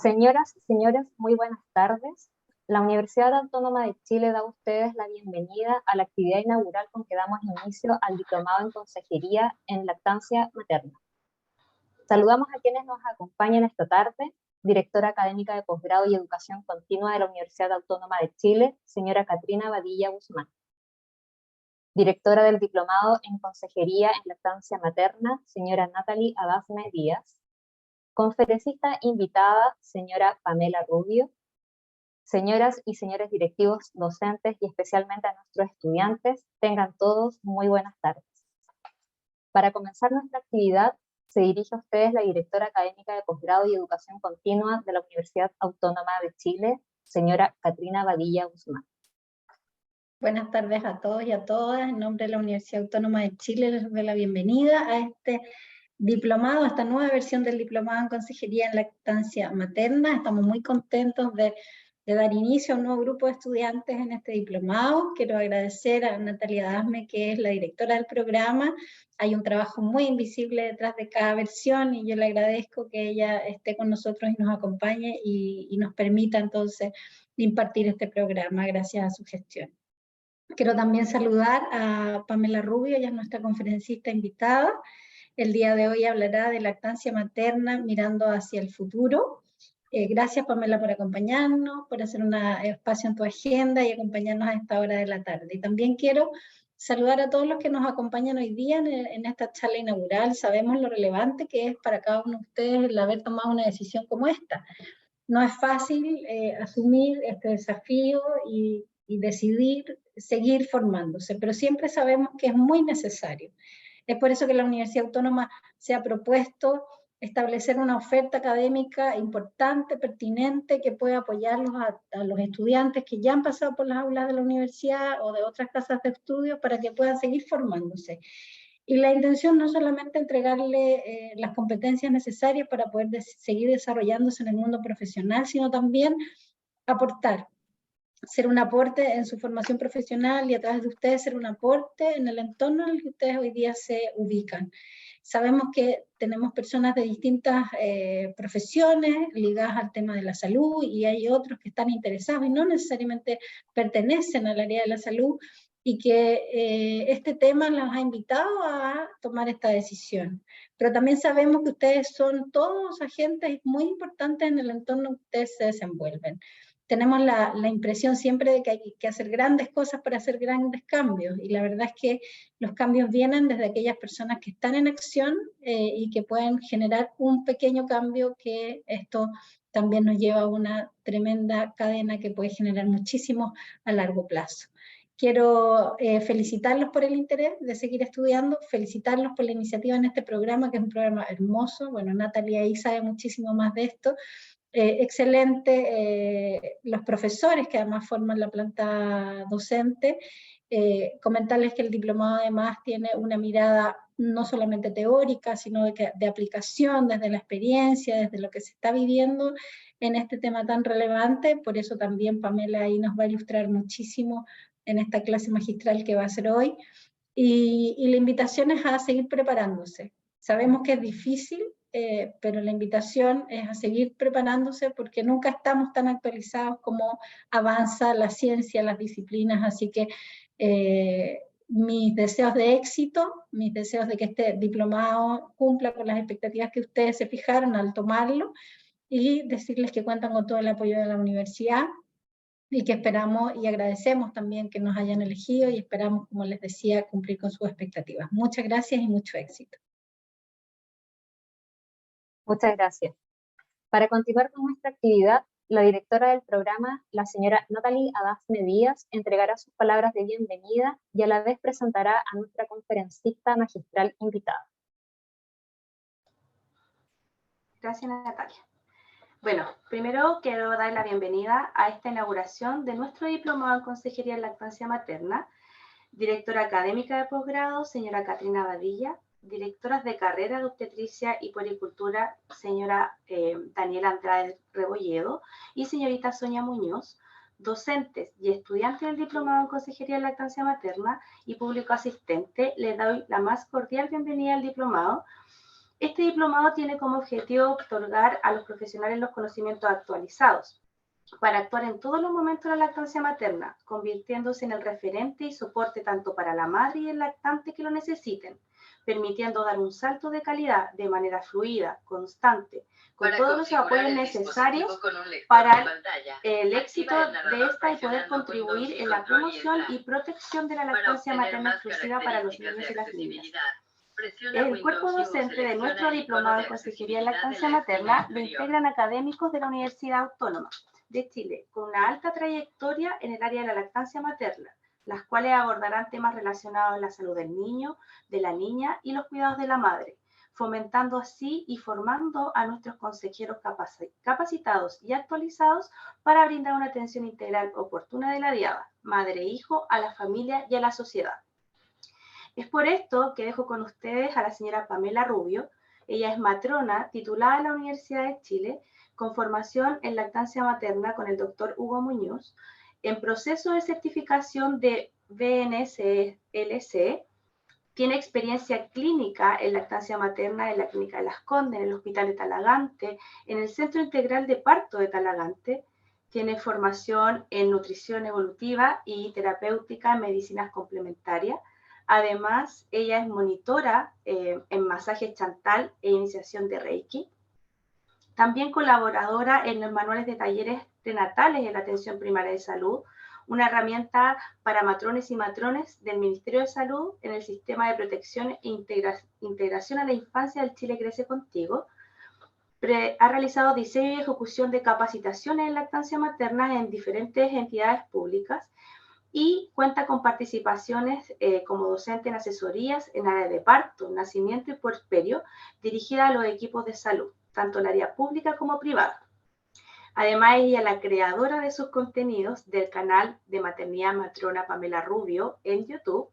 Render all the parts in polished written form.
Señoras y señores, muy buenas tardes. La Universidad Autónoma de Chile da a ustedes la bienvenida a la actividad inaugural con que damos inicio al Diplomado en Consejería en Lactancia Materna. Saludamos a quienes nos acompañan esta tarde: Directora Académica de Posgrado y Educación Continua de la Universidad Autónoma de Chile, señora Catrina Badilla Guzmán. Directora del Diplomado en Consejería en Lactancia Materna, señora Natalie Adafne Díaz. Conferencista invitada, señora Pamela Rubio. Señoras y señores directivos, docentes y especialmente a nuestros estudiantes, tengan todos muy buenas tardes. Para comenzar nuestra actividad, se dirige a ustedes la Directora Académica de Posgrado y Educación Continua de la Universidad Autónoma de Chile, señora Catrina Badilla Guzmán. Buenas tardes a todos y a todas. En nombre de la Universidad Autónoma de Chile les doy la bienvenida a este diplomado, a esta nueva versión del Diplomado en Consejería en Lactancia Materna. Estamos muy contentos de dar inicio a un nuevo grupo de estudiantes en este diplomado. Quiero agradecer a Natalia Adafne, que es la directora del programa. Hay un trabajo muy invisible detrás de cada versión y yo le agradezco que ella esté con nosotros y nos acompañe y nos permita entonces impartir este programa gracias a su gestión. Quiero también saludar a Pamela Rubio, ella es nuestra conferencista invitada. El día de hoy hablará de lactancia materna mirando hacia el futuro. Gracias, Pamela, por acompañarnos, por hacer un espacio en tu agenda y acompañarnos a esta hora de la tarde. Y también quiero saludar a todos los que nos acompañan hoy día en esta charla inaugural. Sabemos lo relevante que es para cada uno de ustedes el haber tomado una decisión como esta. No es fácil asumir este desafío y decidir seguir formándose, pero siempre sabemos que es muy necesario. Es por eso que la Universidad Autónoma se ha propuesto establecer una oferta académica importante, pertinente, que pueda apoyarlos a los estudiantes que ya han pasado por las aulas de la universidad o de otras casas de estudio para que puedan seguir formándose. Y la intención no solamente entregarle las competencias necesarias para poder seguir desarrollándose en el mundo profesional, sino también aportar, ser un aporte en su formación profesional y a través de ustedes ser un aporte en el entorno en el que ustedes hoy día se ubican. Sabemos que tenemos personas de distintas profesiones ligadas al tema de la salud y hay otros que están interesados y no necesariamente pertenecen al área de la salud y que este tema los ha invitado a tomar esta decisión. Pero también sabemos que ustedes son todos agentes muy importantes en el entorno en que ustedes se desenvuelven. Tenemos la impresión siempre de que hay que hacer grandes cosas para hacer grandes cambios, y la verdad es que los cambios vienen desde aquellas personas que están en acción y que pueden generar un pequeño cambio, que esto también nos lleva a una tremenda cadena que puede generar muchísimo a largo plazo. Quiero felicitarlos por el interés de seguir estudiando, felicitarlos por la iniciativa en este programa, que es un programa hermoso. Bueno, Natalia ahí sabe muchísimo más de esto. Excelente, los profesores que además forman la planta docente. Comentarles que el diplomado además tiene una mirada no solamente teórica, sino de aplicación, desde la experiencia, desde lo que se está viviendo en este tema tan relevante. Por eso también Pamela ahí nos va a ilustrar muchísimo en esta clase magistral que va a ser hoy. Y la invitación es a seguir preparándose. Sabemos que es difícil, pero la invitación es a seguir preparándose porque nunca estamos tan actualizados como avanza la ciencia, las disciplinas, así que mis deseos de éxito, mis deseos de que este diplomado cumpla con las expectativas que ustedes se fijaron al tomarlo, y decirles que cuentan con todo el apoyo de la universidad y que esperamos y agradecemos también que nos hayan elegido y esperamos, como les decía, cumplir con sus expectativas. Muchas gracias y mucho éxito. Muchas gracias. Para continuar con nuestra actividad, la directora del programa, la señora Natalie Adafne Díaz, entregará sus palabras de bienvenida y a la vez presentará a nuestra conferencista magistral invitada. Gracias, Natalia. Bueno, primero quiero dar la bienvenida a esta inauguración de nuestro diplomado en Consejería en Lactancia Materna. Directora académica de posgrado, señora Catrina Badilla. Directoras de carrera de obstetricia y puericultura, señora Daniela Andrade Rebolledo y señorita Sonia Muñoz. Docentes y estudiantes del diplomado en Consejería en Lactancia Materna y público asistente, les doy la más cordial bienvenida al diplomado. Este diplomado tiene como objetivo otorgar a los profesionales los conocimientos actualizados para actuar en todos los momentos de la lactancia materna, convirtiéndose en el referente y soporte tanto para la madre y el lactante que lo necesiten, permitiendo dar un salto de calidad de manera fluida, constante, con todos los apoyos necesarios para el éxito de esta y poder contribuir en la promoción y protección de la lactancia materna exclusiva para los niños y las niñas. El cuerpo docente de nuestro diplomado en Consejería en Lactancia Materna lo integran académicos de la Universidad Autónoma de Chile, con una alta trayectoria en el área de la lactancia materna, las cuales abordarán temas relacionados a la salud del niño, de la niña y los cuidados de la madre, fomentando así y formando a nuestros consejeros capacitados y actualizados para brindar una atención integral oportuna de la diada, madre e hijo, a la familia y a la sociedad. Es por esto que dejo con ustedes a la señora Pamela Rubio. Ella es matrona titulada en la Universidad de Chile, con formación en lactancia materna con el doctor Hugo Muñoz, en proceso de certificación de BNCLC, tiene experiencia clínica en lactancia materna en la Clínica de Las Condes, en el Hospital de Talagante, en el Centro Integral de Parto de Talagante, tiene formación en nutrición evolutiva y terapéutica en medicinas complementarias. Además, ella es monitora en masaje chantal e iniciación de Reiki. También colaboradora en los manuales de talleres prenatales en la atención primaria de salud, una herramienta para matrones y matrones del Ministerio de Salud en el sistema de protección e integración a la infancia del Chile Crece Contigo. Ha realizado diseño y ejecución de capacitaciones en lactancia materna en diferentes entidades públicas y cuenta con participaciones como docente en asesorías en área de parto, nacimiento y puerperio, dirigida a los equipos de salud, tanto en el área pública como privada. Además, ella es la creadora de sus contenidos del canal de maternidad matrona Pamela Rubio en YouTube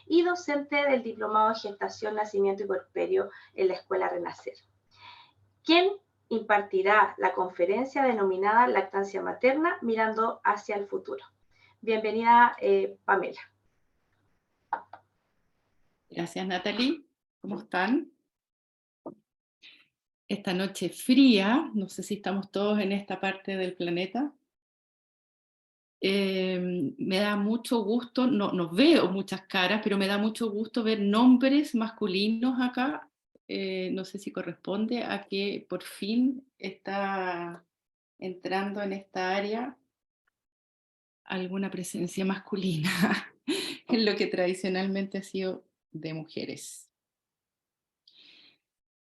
y docente del Diplomado de Gestación, Nacimiento y Puerperio en la Escuela Renacer, quien impartirá la conferencia denominada Lactancia Materna mirando hacia el futuro. Bienvenida, Pamela. Gracias, Natalie. ¿Cómo están? Esta noche fría, no sé si estamos todos en esta parte del planeta. Me da mucho gusto, no veo muchas caras, pero me da mucho gusto ver nombres masculinos acá. No sé si corresponde a que por fin está entrando en esta área alguna presencia masculina en lo que tradicionalmente ha sido de mujeres.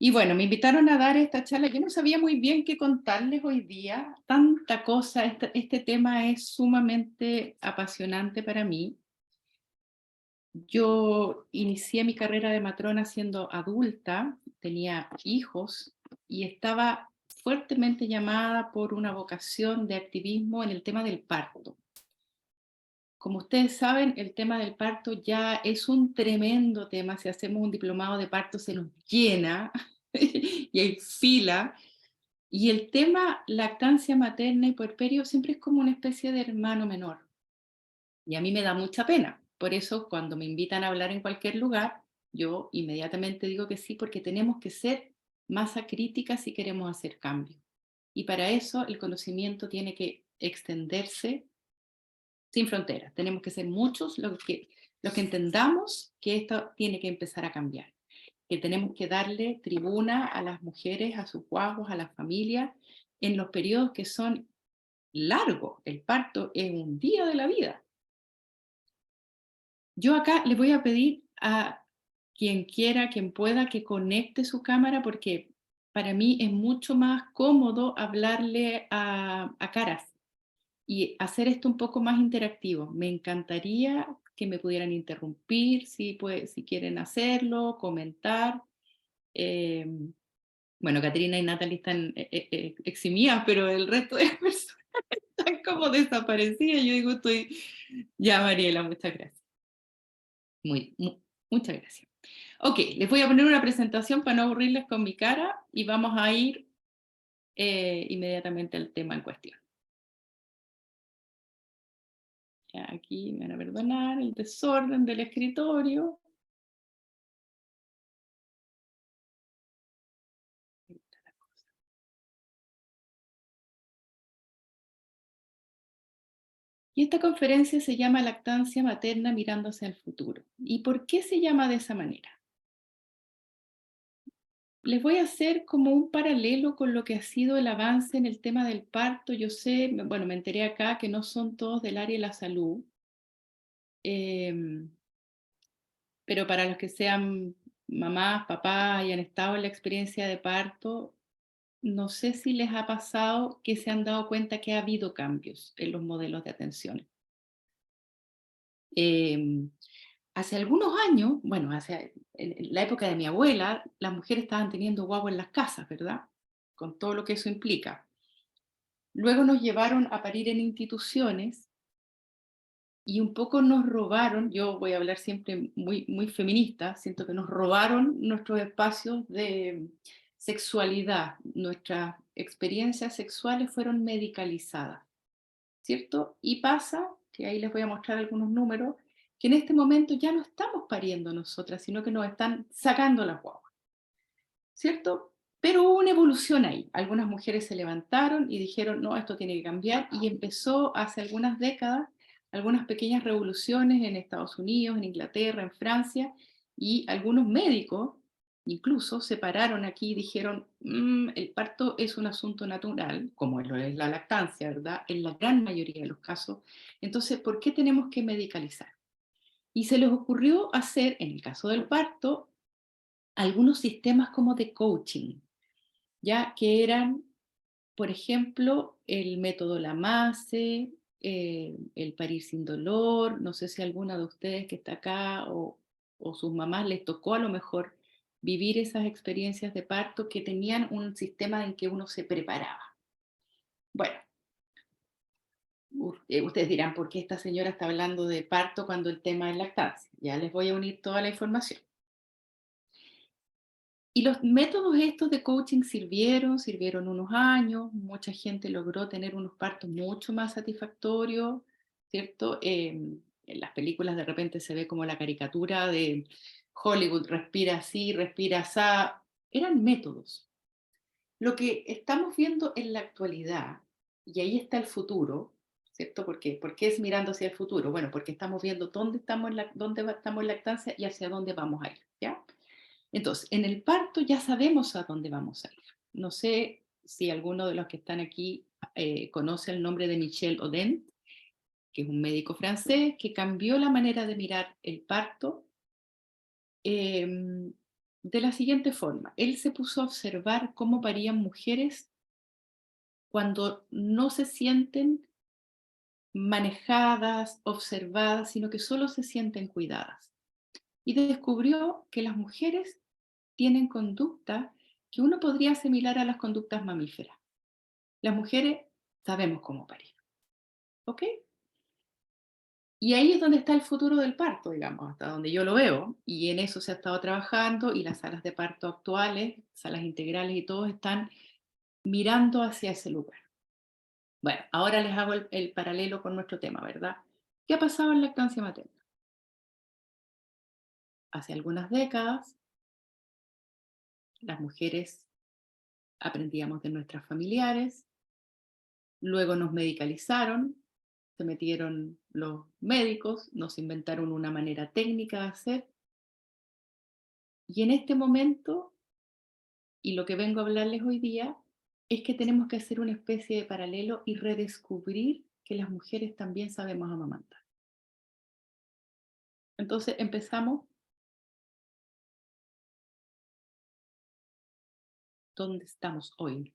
Y bueno, me invitaron a dar esta charla. Yo no sabía muy bien qué contarles hoy día. Tanta cosa, este tema es sumamente apasionante para mí. Yo inicié mi carrera de matrona siendo adulta, tenía hijos y estaba fuertemente llamada por una vocación de activismo en el tema del parto. Como ustedes saben, el tema del parto ya es un tremendo tema. Si hacemos un diplomado de parto se nos llena y hay fila. Y el tema lactancia materna y puerperio siempre es como una especie de hermano menor. Y a mí me da mucha pena. Por eso cuando me invitan a hablar en cualquier lugar, yo inmediatamente digo que sí, porque tenemos que ser masa crítica si queremos hacer cambio. Y para eso el conocimiento tiene que extenderse sin fronteras. Tenemos que ser muchos los que entendamos que esto tiene que empezar a cambiar, que tenemos que darle tribuna a las mujeres, a sus guaguas, a las familias, en los periodos que son largos. El parto es un día de la vida. Yo acá le voy a pedir a quien quiera, quien pueda, que conecte su cámara, porque para mí es mucho más cómodo hablarle a caras y hacer esto un poco más interactivo. Me encantaría que me pudieran interrumpir si quieren hacerlo, comentar. Bueno, Caterina y Natalie están eximidas, pero el resto de las personas están como desaparecidas. Yo digo, ya, Mariela, muchas gracias. Muchas gracias. Ok, les voy a poner una presentación para no aburrirles con mi cara y vamos a ir inmediatamente al tema en cuestión. Ya, aquí me van a perdonar el desorden del escritorio. Y esta conferencia se llama Lactancia Materna mirando hacia el futuro. ¿Y por qué se llama de esa manera? Les voy a hacer como un paralelo con lo que ha sido el avance en el tema del parto. Yo sé, bueno, me enteré acá que no son todos del área de la salud, pero para los que sean mamás, papás y han estado en la experiencia de parto, no sé si les ha pasado que se han dado cuenta que ha habido cambios en los modelos de atención. Hace algunos años, bueno, en la época de mi abuela, las mujeres estaban teniendo guagua en las casas, ¿verdad? Con todo lo que eso implica. Luego nos llevaron a parir en instituciones y un poco nos robaron, yo voy a hablar siempre muy feminista, siento que nos robaron nuestros espacios de sexualidad, nuestras experiencias sexuales fueron medicalizadas, ¿cierto? Y pasa, que ahí les voy a mostrar algunos números, que en este momento ya no estamos pariendo nosotras, sino que nos están sacando las guaguas, ¿cierto? Pero hubo una evolución ahí. Algunas mujeres se levantaron y dijeron, no, esto tiene que cambiar, y empezó hace algunas décadas algunas pequeñas revoluciones en Estados Unidos, en Inglaterra, en Francia, y algunos médicos incluso se pararon aquí y dijeron, el parto es un asunto natural, como lo es la lactancia, ¿verdad? En la gran mayoría de los casos. Entonces, ¿por qué tenemos que medicalizar? Y se les ocurrió hacer, en el caso del parto, algunos sistemas como de coaching, ya que eran, por ejemplo, el método Lamaze, el parir sin dolor. No sé si alguna de ustedes que está acá o sus mamás les tocó a lo mejor vivir esas experiencias de parto que tenían un sistema en que uno se preparaba. Bueno, ustedes dirán, ¿por qué esta señora está hablando de parto cuando el tema es lactancia? Ya les voy a unir toda la información. Y los métodos estos de coaching sirvieron unos años, mucha gente logró tener unos partos mucho más satisfactorios, ¿cierto? En las películas de repente se ve como la caricatura de Hollywood, respira así, respira así, eran métodos. Lo que estamos viendo en la actualidad, y ahí está el futuro, ¿cierto? ¿Por qué es mirando hacia el futuro? Bueno, porque estamos viendo dónde estamos en lactancia y hacia dónde vamos a ir, ¿ya? Entonces, en el parto ya sabemos a dónde vamos a ir. No sé si alguno de los que están aquí conoce el nombre de Michel Oden, que es un médico francés que cambió la manera de mirar el parto de la siguiente forma. Él se puso a observar cómo parían mujeres cuando no se sienten manejadas, observadas, sino que solo se sienten cuidadas. Y descubrió que las mujeres tienen conductas que uno podría asimilar a las conductas mamíferas. Las mujeres sabemos cómo parir, ¿ok? Y ahí es donde está el futuro del parto, digamos, hasta donde yo lo veo, y en eso se ha estado trabajando, y las salas de parto actuales, salas integrales y todos están mirando hacia ese lugar. Bueno, ahora les hago el paralelo con nuestro tema, ¿verdad? ¿Qué ha pasado en lactancia materna? Hace algunas décadas, las mujeres aprendíamos de nuestras familiares, luego nos medicalizaron, se metieron los médicos, nos inventaron una manera técnica de hacer, y en este momento, y lo que vengo a hablarles hoy día, es que tenemos que hacer una especie de paralelo y redescubrir que las mujeres también sabemos amamantar. Entonces empezamos donde estamos hoy.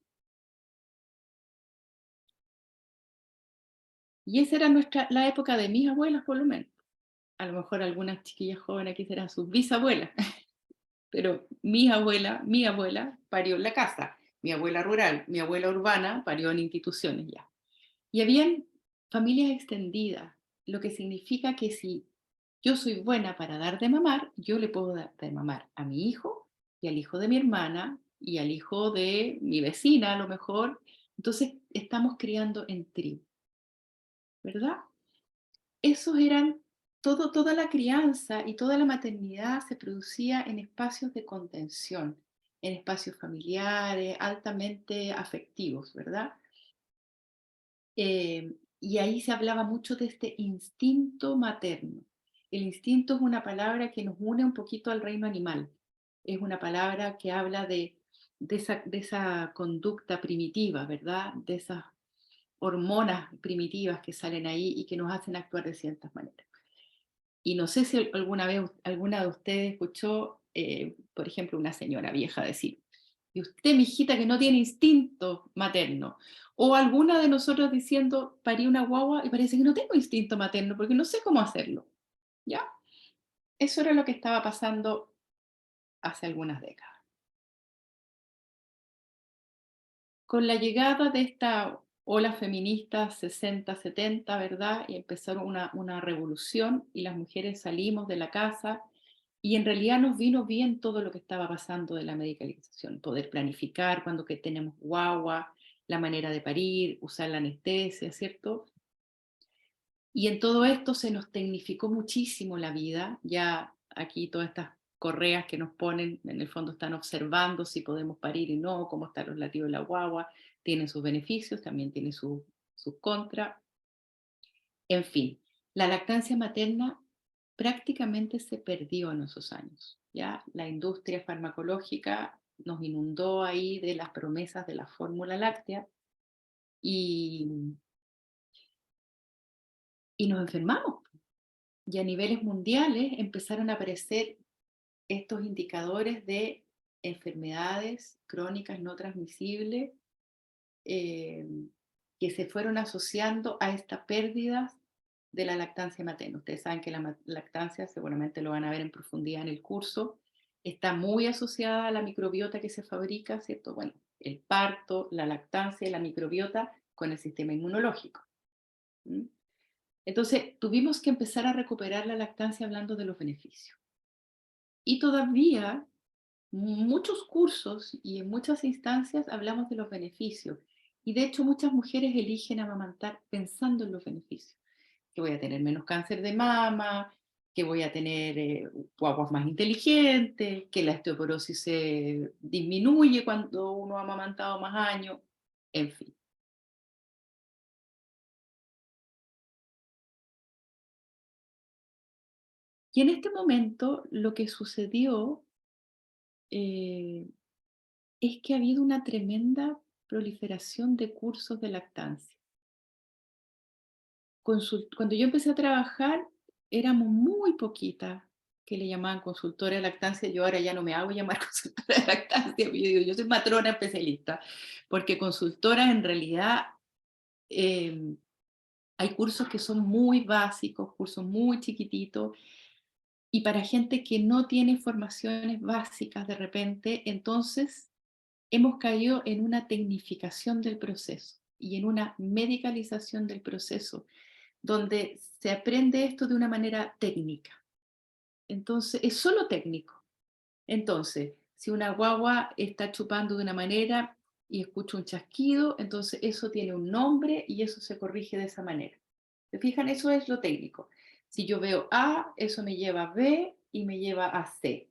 Y esa era la época de mis abuelas, por lo menos. A lo mejor algunas chiquillas jóvenes aquí serán sus bisabuelas, pero mi abuela parió en la casa, mi abuela rural, mi abuela urbana parió en instituciones ya. Y habían familias extendidas, lo que significa que si yo soy buena para dar de mamar, yo le puedo dar de mamar a mi hijo y al hijo de mi hermana y al hijo de mi vecina a lo mejor. Entonces estamos criando en tribu, ¿verdad? Esos eran, toda la crianza y toda la maternidad se producía en espacios de contención, en espacios familiares, altamente afectivos, ¿verdad? y ahí se hablaba mucho de este instinto materno. El instinto es una palabra que nos une un poquito al reino animal. Es una palabra que habla de esa conducta primitiva, ¿verdad? De esas hormonas primitivas que salen ahí y que nos hacen actuar de ciertas maneras. Y no sé si alguna vez alguna de ustedes escuchó, por ejemplo, una señora vieja decir, y usted, mijita, que no tiene instinto materno. O alguna de nosotros diciendo, parí una guagua y parece que no tengo instinto materno porque no sé cómo hacerlo. ¿Ya? Eso era lo que estaba pasando hace algunas décadas. Con la llegada de esta ola feminista 60-70, ¿verdad? Y empezaron una revolución y las mujeres salimos de la casa y en realidad nos vino bien todo lo que estaba pasando de la medicalización, poder planificar cuando que tenemos guagua, la manera de parir, usar la anestesia, ¿cierto? Y en todo esto se nos tecnificó muchísimo la vida, ya aquí todas estas correas que nos ponen, en el fondo están observando si podemos parir y no, cómo están los latidos de la guagua, tienen sus beneficios, también tiene sus contras. En fin, la lactancia materna prácticamente se perdió en esos años. ¿Ya? La industria farmacológica nos inundó ahí de las promesas de la fórmula láctea y nos enfermamos. Y a niveles mundiales empezaron a aparecer estos indicadores de enfermedades crónicas no transmisibles eh, que se fueron asociando a esta pérdida de la lactancia materna. Ustedes saben que la lactancia, seguramente lo van a ver en profundidad en el curso, está muy asociada a la microbiota que se fabrica, ¿cierto? Bueno, el parto, la lactancia y la microbiota con el sistema inmunológico. ¿Mm? Entonces, tuvimos que empezar a recuperar la lactancia hablando de los beneficios. Y todavía muchos cursos y en muchas instancias hablamos de los beneficios. Y de hecho muchas mujeres eligen amamantar pensando en los beneficios. Que voy a tener menos cáncer de mama, que voy a tener guaguas más inteligentes, que la osteoporosis se disminuye cuando uno ha amamantado más años, en fin. Y en este momento lo que sucedió eh, es que ha habido una tremenda proliferación de cursos de lactancia. Cuando yo empecé a trabajar, éramos muy poquitas que le llamaban consultora de lactancia. Yo ahora ya no me hago llamar consultora de lactancia, yo digo, yo soy matrona especialista, porque consultoras en realidad hay cursos que son muy básicos, cursos muy chiquititos, y para gente que no tiene formaciones básicas de repente, entonces hemos caído en una tecnificación del proceso y en una medicalización del proceso, donde se aprende esto de una manera técnica. Entonces, es solo técnico. Entonces, si una guagua está chupando de una manera y escucha un chasquido, entonces eso tiene un nombre y eso se corrige de esa manera. ¿Se fijan? Eso es lo técnico. Si yo veo A, eso me lleva a B y me lleva a C.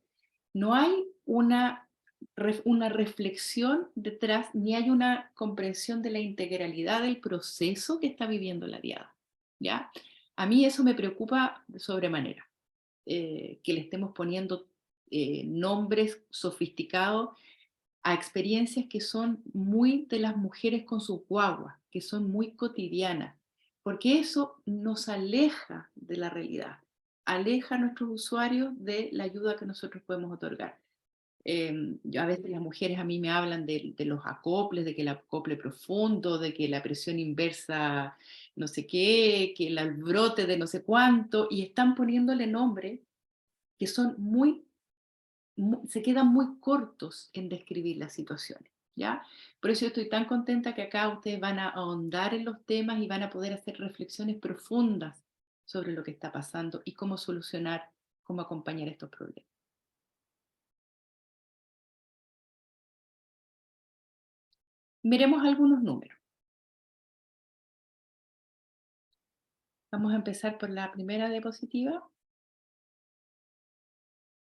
No hay una reflexión detrás, ni hay una comprensión de la integralidad del proceso que está viviendo la diada. ¿Ya? A mí eso me preocupa de sobremanera, que le estemos poniendo nombres sofisticados a experiencias que son muy de las mujeres con sus guaguas, que son muy cotidianas, porque eso nos aleja de la realidad, aleja a nuestros usuarios de la ayuda que nosotros podemos otorgar. A veces las mujeres a mí me hablan de los acoples, de que el acople profundo, de que la presión inversa no sé qué, que el albrote de no sé cuánto, y están poniéndole nombres que son se quedan muy cortos en describir las situaciones, ¿ya? Por eso yo estoy tan contenta que acá ustedes van a ahondar en los temas y van a poder hacer reflexiones profundas sobre lo que está pasando y cómo solucionar, cómo acompañar estos problemas. Miremos algunos números. Vamos a empezar por la primera diapositiva,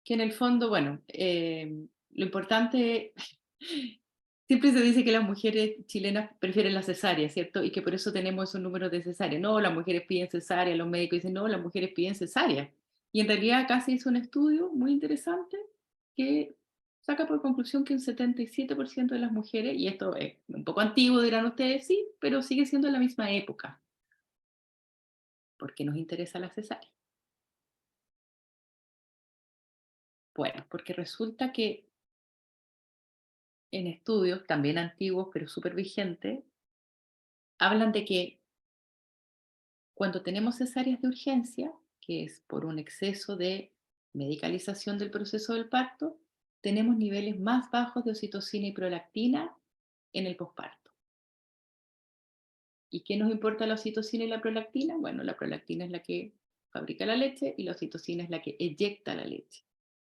que en el fondo, bueno, lo importante Siempre se dice que las mujeres chilenas prefieren la cesárea, ¿cierto? Y que por eso tenemos esos números de cesárea. No, las mujeres piden cesárea, los médicos dicen, no, las mujeres piden cesárea. Y en realidad acá se hizo un estudio muy interesante que saca por conclusión que un 77% de las mujeres, y esto es un poco antiguo, dirán ustedes, sí, pero sigue siendo la misma época. ¿Por qué nos interesa la cesárea? Bueno, porque resulta que en estudios también antiguos, pero súper vigentes, hablan de que cuando tenemos cesáreas de urgencia, que es por un exceso de medicalización del proceso del parto, tenemos niveles más bajos de oxitocina y prolactina en el posparto. ¿Y qué nos importa la oxitocina y la prolactina? Bueno, la prolactina es la que fabrica la leche y la oxitocina es la que eyecta la leche.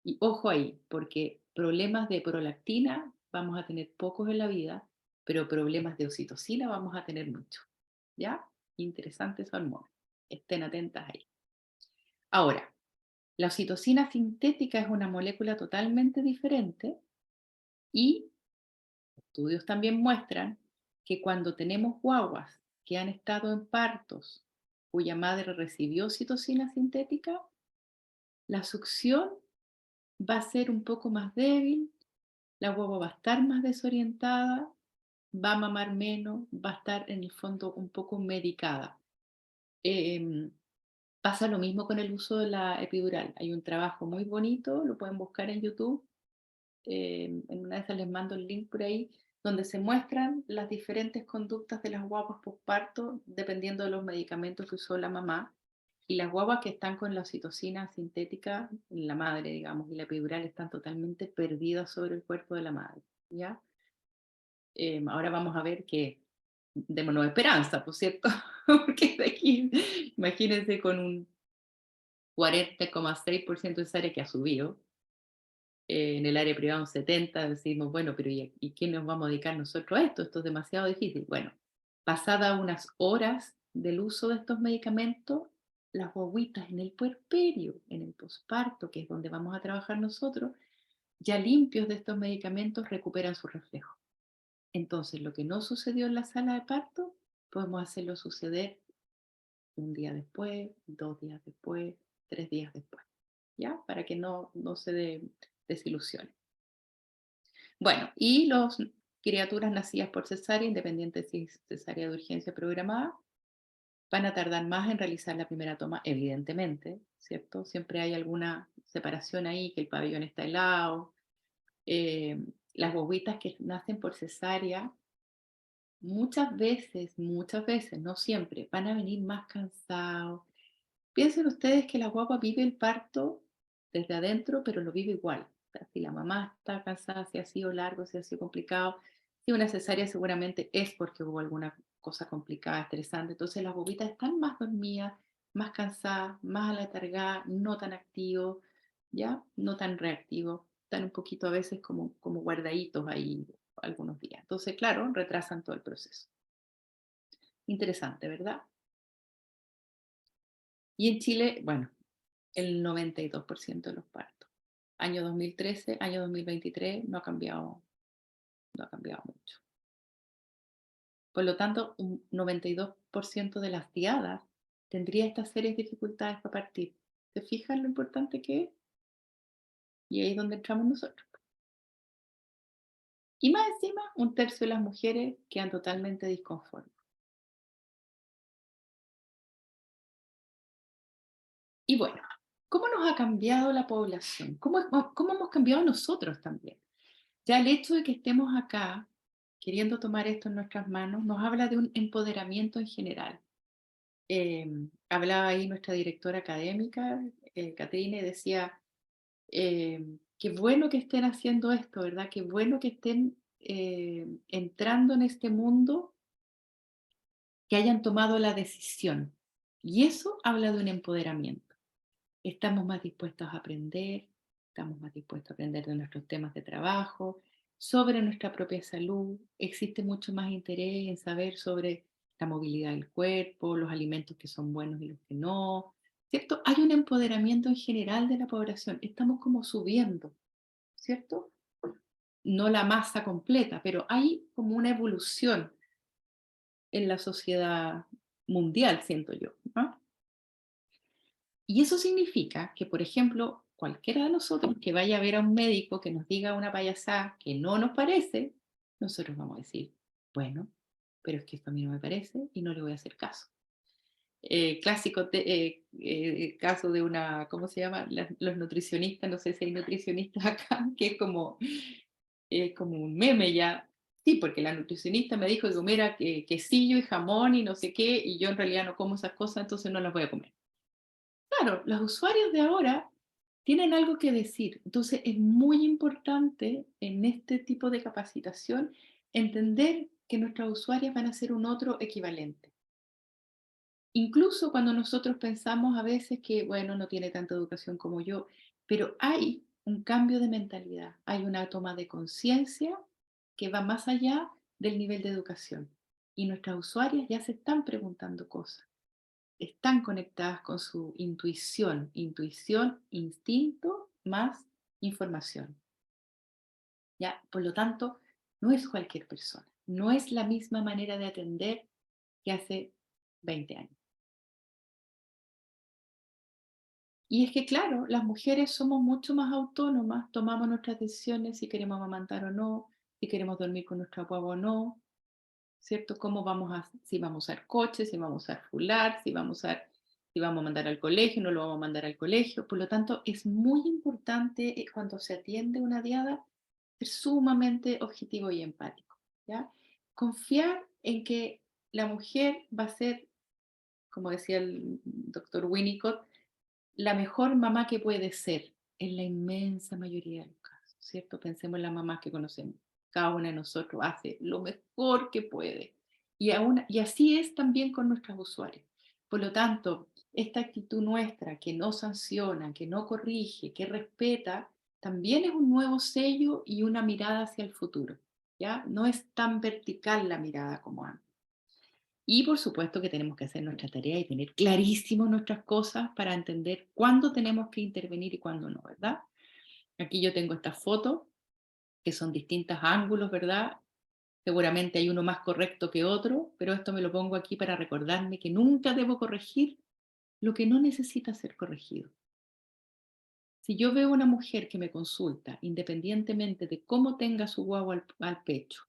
Y ojo ahí, porque problemas de prolactina vamos a tener pocos en la vida, pero problemas de oxitocina vamos a tener muchos. ¿Ya? Interesante su hormona. Estén atentas ahí. Ahora, la oxitocina sintética es una molécula totalmente diferente y estudios también muestran que cuando tenemos guaguas que han estado en partos cuya madre recibió oxitocina sintética, la succión va a ser un poco más débil, la guagua va a estar más desorientada, va a mamar menos, va a estar en el fondo un poco medicada. Pasa lo mismo con el uso de la epidural. Hay un trabajo muy bonito, lo pueden buscar en YouTube. En una de esas les mando el link por ahí, donde se muestran las diferentes conductas de las guaguas postparto dependiendo de los medicamentos que usó la mamá. Y las guaguas que están con la oxitocina sintética, la madre, digamos, y la epidural están totalmente perdidas sobre el cuerpo de la madre. ¿Ya? Ahora vamos a ver que démonos esperanza, ¿por cierto? Porque de aquí, imagínense con un 40,6% de esa área que ha subido, en el área privada un 70%, decimos, bueno, pero ¿y quién nos vamos a dedicar nosotros a esto? Esto es demasiado difícil. Bueno, pasadas unas horas del uso de estos medicamentos, las guaguitas en el puerperio, en el posparto, que es donde vamos a trabajar nosotros, ya limpios de estos medicamentos recuperan su reflejo. Entonces, lo que no sucedió en la sala de parto, podemos hacerlo suceder un día después, 2 días después, 3 días después, ¿ya? Para que no se desilusione. Bueno, y las criaturas nacidas por cesárea, independiente si es cesárea de urgencia programada, van a tardar más en realizar la primera toma, evidentemente, ¿cierto? Siempre hay alguna separación ahí, que el pabellón está helado. Las bobitas que nacen por cesárea, muchas veces, no siempre, van a venir más cansados. Piensen ustedes que la guagua vive el parto desde adentro, pero lo vive igual. O sea, si la mamá está cansada, si ha sido largo, si ha sido complicado, si una cesárea seguramente es porque hubo alguna cosa complicada, estresante. Entonces las bobitas están más dormidas, más cansadas, más aletargadas, no tan activos, ¿ya? No tan reactivos. Están un poquito a veces como guardaditos ahí algunos días. Entonces, claro, retrasan todo el proceso. Interesante, ¿verdad? Y en Chile, bueno, el 92% de los partos. Año 2013, año 2023, no ha cambiado mucho. Por lo tanto, un 92% de las diadas tendría estas serias dificultades para partir. ¿Se fijan lo importante que es? Y ahí es donde entramos nosotros. Y más encima, un tercio de las mujeres quedan totalmente disconformes. Y bueno, ¿cómo nos ha cambiado la población? ¿Cómo hemos cambiado nosotros también? Ya el hecho de que estemos acá queriendo tomar esto en nuestras manos nos habla de un empoderamiento en general. Hablaba ahí nuestra directora académica, Catrine, decía, qué bueno que estén haciendo esto, ¿verdad? Qué bueno que estén entrando en este mundo, que hayan tomado la decisión. Y eso habla de un empoderamiento. Estamos más dispuestos a aprender, estamos más dispuestos a aprender de nuestros temas de trabajo, sobre nuestra propia salud. Existe mucho más interés en saber sobre la movilidad del cuerpo, los alimentos que son buenos y los que no, ¿cierto? Hay un empoderamiento en general de la población, estamos como subiendo, ¿cierto? no la masa completa, pero hay como una evolución en la sociedad mundial, siento yo, ¿no? Y eso significa que, por ejemplo, cualquiera de nosotros que vaya a ver a un médico que nos diga una payasada que no nos parece, nosotros vamos a decir, bueno, pero es que esto a mí no me parece y no le voy a hacer caso. Clásico caso de una, ¿cómo se llama? Los nutricionistas, no sé si hay nutricionistas acá, que es como un meme ya. Sí, porque la nutricionista me dijo que comiera quesillo y jamón y no sé qué, y yo en realidad no como esas cosas, entonces no las voy a comer. Claro, los usuarios de ahora tienen algo que decir. Entonces es muy importante en este tipo de capacitación entender que nuestras usuarias van a ser un otro equivalente. Incluso cuando nosotros pensamos a veces que, bueno, no tiene tanta educación como yo, pero hay un cambio de mentalidad, hay una toma de conciencia que va más allá del nivel de educación. Y nuestras usuarias ya se están preguntando cosas, están conectadas con su intuición, instinto más información. ¿Ya? Por lo tanto, no es cualquier persona, no es la misma manera de atender que hace 20 años. Y es que, claro, las mujeres somos mucho más autónomas, tomamos nuestras decisiones si queremos amamantar o no, si queremos dormir con nuestra guagua o no, ¿cierto? Si vamos a usar coche, si vamos a usar fular, si vamos a mandar al colegio, no lo vamos a mandar al colegio. Por lo tanto, es muy importante cuando se atiende una diada ser sumamente objetivo y empático, ¿ya? Confiar en que la mujer va a ser, como decía el doctor Winnicott, la mejor mamá que puede ser en la inmensa mayoría de los casos, ¿cierto? Pensemos en las mamás que conocemos. Cada una de nosotros hace lo mejor que puede. Y así es también con nuestros usuarios. Por lo tanto, esta actitud nuestra que no sanciona, que no corrige, que respeta, también es un nuevo sello y una mirada hacia el futuro, ¿ya? No es tan vertical la mirada como antes. Y por supuesto que tenemos que hacer nuestra tarea y tener clarísimo nuestras cosas para entender cuándo tenemos que intervenir y cuándo no, ¿verdad? Aquí yo tengo estas fotos, que son distintos ángulos, ¿verdad? Seguramente hay uno más correcto que otro, pero esto me lo pongo aquí para recordarme que nunca debo corregir lo que no necesita ser corregido. Si yo veo una mujer que me consulta, independientemente de cómo tenga su guagua al pecho,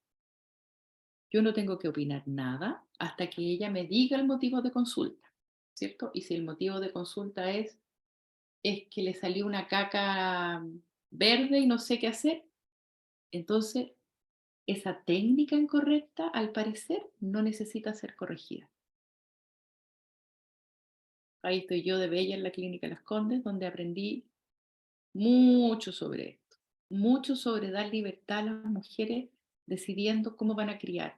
yo no tengo que opinar nada hasta que ella me diga el motivo de consulta, ¿cierto? Y si el motivo de consulta es que le salió una caca verde y no sé qué hacer, entonces esa técnica incorrecta, al parecer, no necesita ser corregida. Ahí estoy yo de Bella en la Clínica Las Condes, donde aprendí mucho sobre esto, mucho sobre dar libertad a las mujeres decidiendo cómo van a criar.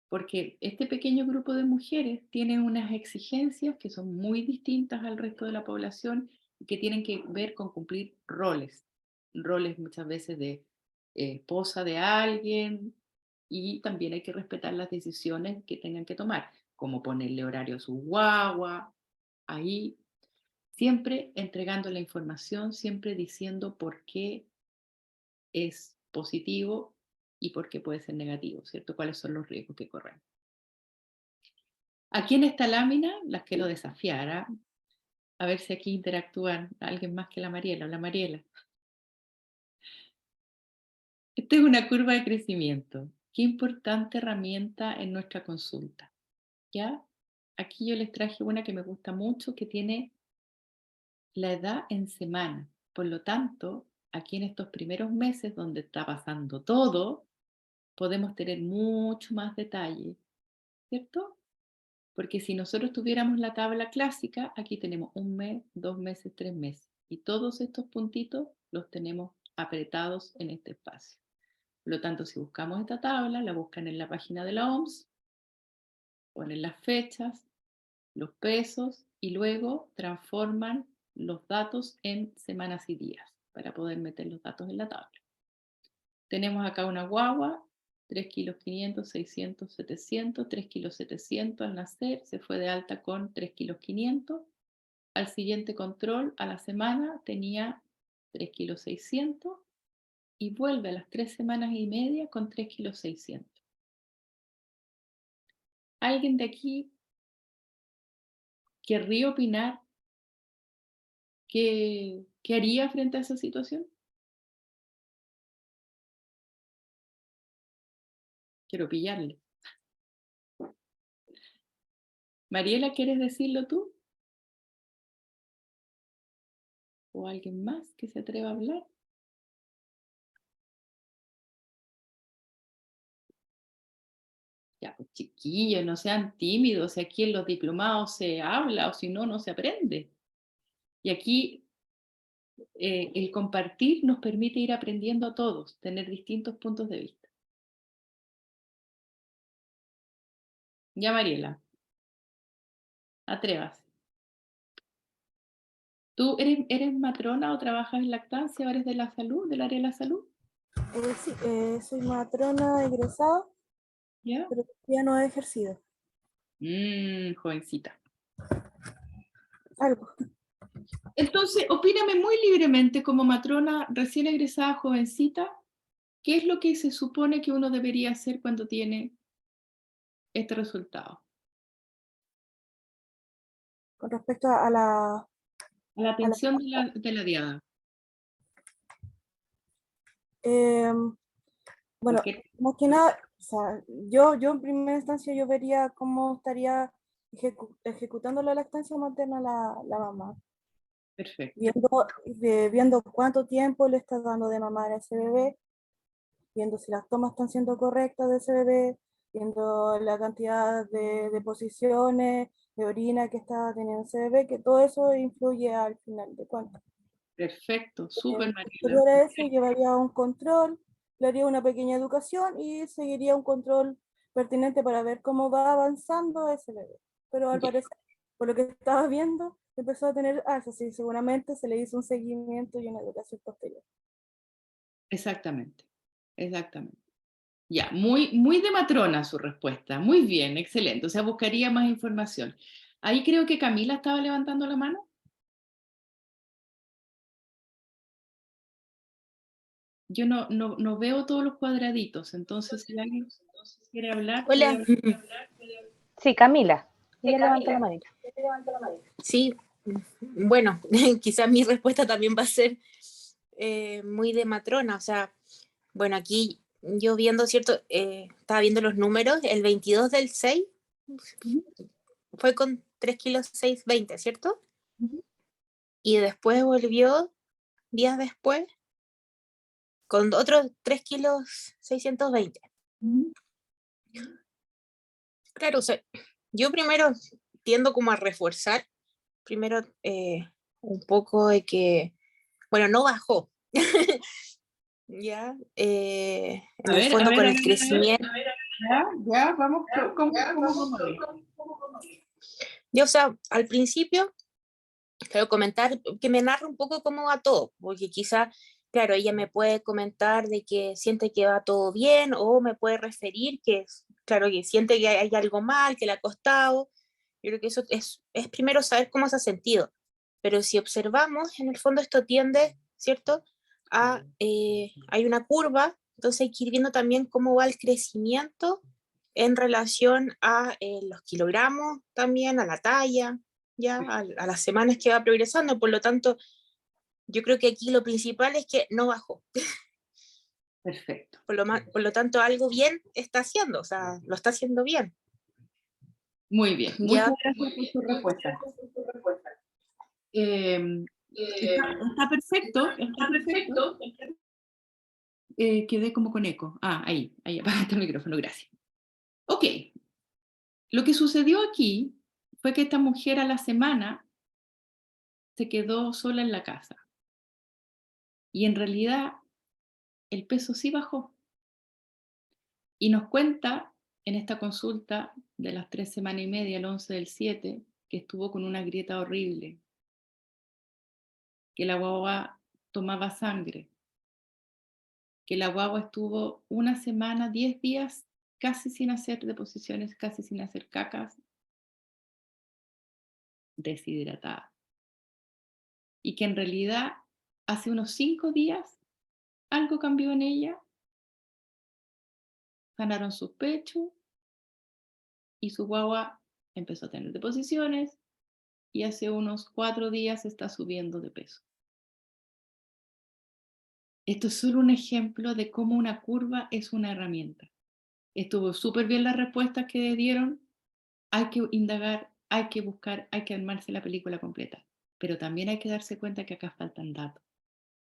Porque este pequeño grupo de mujeres tiene unas exigencias que son muy distintas al resto de la población y que tienen que ver con cumplir roles muchas veces de esposa de alguien, y también hay que respetar las decisiones que tengan que tomar, como ponerle horario a su guagua, ahí siempre entregando la información, siempre diciendo por qué es positivo y por qué puede ser negativo, ¿cierto? ¿Cuáles son los riesgos que corren? Aquí en esta lámina las quiero desafiar, ¿ah? A ver si aquí interactúan alguien más que la Mariela o la Mariela. Esta es una curva de crecimiento. Qué importante herramienta en nuestra consulta, ¿ya? Aquí yo les traje una que me gusta mucho, que tiene la edad en semana. Por lo tanto, aquí en estos primeros meses donde está pasando todo, podemos tener mucho más detalle, ¿cierto? Porque si nosotros tuviéramos la tabla clásica, aquí tenemos 1 mes, 2 meses, 3 meses. Y todos estos puntitos los tenemos apretados en este espacio. Por lo tanto, si buscamos esta tabla, la buscan en la página de la OMS, ponen las fechas, los pesos y luego transforman los datos en semanas y días para poder meter los datos en la tabla. Tenemos acá una guagua, 3 kilos 500, 600, 700, 3 kilos 700 al nacer, se fue de alta con 3 kilos 500. Al siguiente control, a la semana, tenía 3 kilos 600 y vuelve a las 3 semanas y media con 3,6 kilos. ¿Alguien de aquí querría opinar qué haría frente a esa situación? Quiero pillarle. Mariela, ¿quieres decirlo tú? ¿O alguien más que se atreva a hablar? Ya, pues chiquillos, no sean tímidos, si aquí en los diplomados se habla o si no, no se aprende. Y aquí el compartir nos permite ir aprendiendo a todos, tener distintos puntos de vista. Ya, Mariela, atrévase. ¿Tú eres matrona o trabajas en lactancia o eres de la salud, del área de la salud? Sí, soy matrona egresada, ¿Ya? pero ya no he ejercido. Jovencita. Algo. Entonces, opíname muy libremente como matrona recién egresada, jovencita, ¿qué es lo que se supone que uno debería hacer cuando tiene este resultado? Con respecto a la... A la atención de la diada. Bueno, Porque, más que nada, o sea, yo en primera instancia yo vería cómo estaría ejecutando la lactancia materna la mamá. perfecto. Viendo cuánto tiempo le está dando de mamar a ese bebé, viendo si las tomas están siendo correctas de ese bebé, viendo la cantidad de posiciones, de orina que está teniendo ese bebé, que todo eso influye al final de cuentas. Perfecto, súper Mariela. Posterior a eso llevaría un control, le haría una pequeña educación y seguiría un control pertinente para ver cómo va avanzando ese bebé. Pero al Ya, parecer, por lo que estaba viendo, empezó a tener alza, sí, seguramente se le hizo un seguimiento y una educación posterior. exactamente, exactamente. Ya, muy de matrona su respuesta. Muy bien, excelente. O sea, buscaría más información. Ahí creo que Camila estaba levantando la mano. Yo no veo todos los cuadraditos, entonces si alguien quiere hablar, puede Hola, hablar. Sí, Camila. Ella levantó la manita. sí, bueno, quizás mi respuesta también va a ser muy de matrona, o sea, bueno, aquí yo viendo, ¿cierto? Estaba viendo los números, el 22/6 fue con 3,620 kilos, ¿cierto? Y después volvió, días después, con otros 3,620 kilos. Claro, o sea, yo primero tiendo como a reforzar, primero un poco de que, bueno, no bajó, ya, en el fondo con el crecimiento. Ya, vamos, ¿cómo ahí? Yo, o sea, al principio, quiero comentar, que me narre un poco cómo va todo, porque quizá, claro, ella me puede comentar de que siente que va todo bien, o me puede referir que, claro, que siente que hay algo mal, que le ha costado. Yo creo que eso es primero saber cómo se ha sentido. Pero si observamos, en el fondo esto tiende, ¿cierto? Hay una curva, entonces hay que ir viendo también cómo va el crecimiento en relación a los kilogramos también, a la talla, ya a las semanas que va progresando. Por lo tanto, yo creo que aquí lo principal es que no bajó. Perfecto. Por lo tanto, algo bien está haciendo, o sea, lo está haciendo bien. Muy bien. Ya. Muchas gracias por su respuesta. Está perfecto, está perfecto. Quedé como con eco. Ahí apagaste el micrófono, gracias. Ok, lo que sucedió aquí fue que esta mujer a la semana se quedó sola en la casa. Y en realidad el peso sí bajó. Y nos cuenta en esta consulta de las 3 semanas y media, el 11/7, que estuvo con una grieta horrible, que la guagua tomaba sangre, que la guagua estuvo una semana, 10 días, casi sin hacer deposiciones, casi sin hacer cacas, deshidratada. Y que en realidad hace unos 5 días algo cambió en ella, sanaron sus pechos y su guagua empezó a tener deposiciones y hace unos 4 días está subiendo de peso. Esto es solo un ejemplo de cómo una curva es una herramienta. Estuvo súper bien las respuestas que dieron. Hay que indagar, hay que buscar, hay que armarse la película completa. Pero también hay que darse cuenta que acá faltan datos.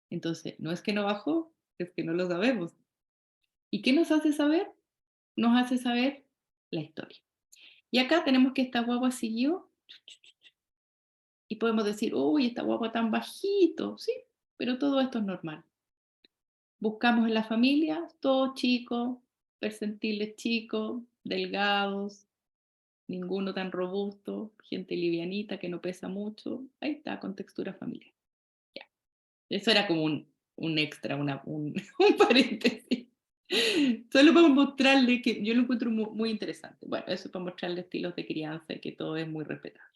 Entonces, no es que no bajó, es que no lo sabemos. ¿Y qué nos hace saber? Nos hace saber la historia. Y acá tenemos que esta guagua siguió y podemos decir, uy, esta guagua tan bajito, sí, pero todo esto es normal. Buscamos en la familia, todos chicos, percentiles chicos, delgados, ninguno tan robusto, gente livianita que no pesa mucho. Ahí está, con textura familiar. Ya. Eso era como un extra, un paréntesis. Solo para mostrarle que yo lo encuentro muy, muy interesante. Bueno, eso es para mostrarle estilos de crianza y que todo es muy respetable.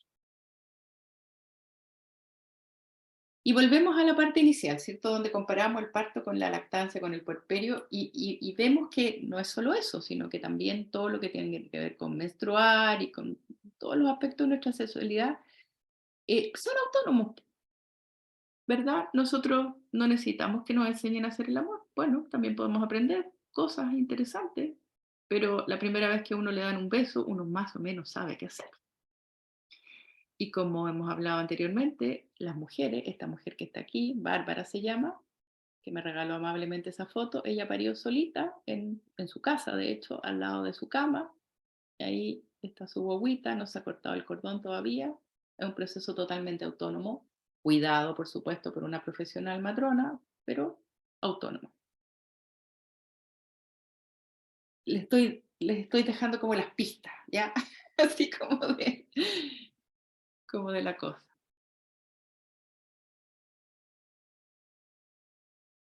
Y volvemos a la parte inicial, ¿cierto? Donde comparamos el parto con la lactancia, con el puerperio, y vemos que no es solo eso, sino que también todo lo que tiene que ver con menstruar y con todos los aspectos de nuestra sexualidad son autónomos, ¿verdad? Nosotros no necesitamos que nos enseñen a hacer el amor. Bueno, también podemos aprender cosas interesantes, pero la primera vez que a uno le dan un beso, uno más o menos sabe qué hacer. Y como hemos hablado anteriormente, las mujeres, esta mujer que está aquí, Bárbara se llama, que me regaló amablemente esa foto, ella parió solita en su casa, de hecho, al lado de su cama, y ahí está su guaguita, no se ha cortado el cordón todavía, es un proceso totalmente autónomo, cuidado, por supuesto, por una profesional matrona, pero autónomo. Les estoy dejando como las pistas, ¿ya? Así como de la cosa.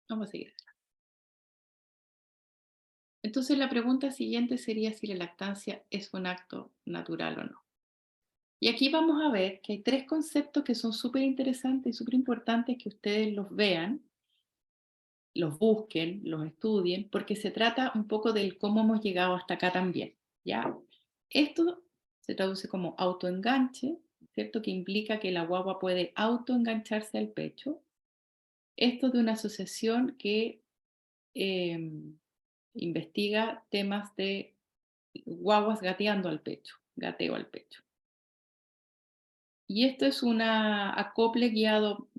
Vamos a seguir. Entonces la pregunta siguiente sería si la lactancia es un acto natural o no. Y aquí vamos a ver que hay 3 conceptos que son súper interesantes y súper importantes que ustedes los vean, los busquen, los estudien, porque se trata un poco del cómo hemos llegado hasta acá también, ¿ya? Esto se traduce como autoenganche, ¿cierto? Que implica que la guagua puede autoengancharse al pecho. Esto de una asociación que eh, investiga temas de guaguas gateando al pecho, gateo al pecho. Y esto es un acople guiado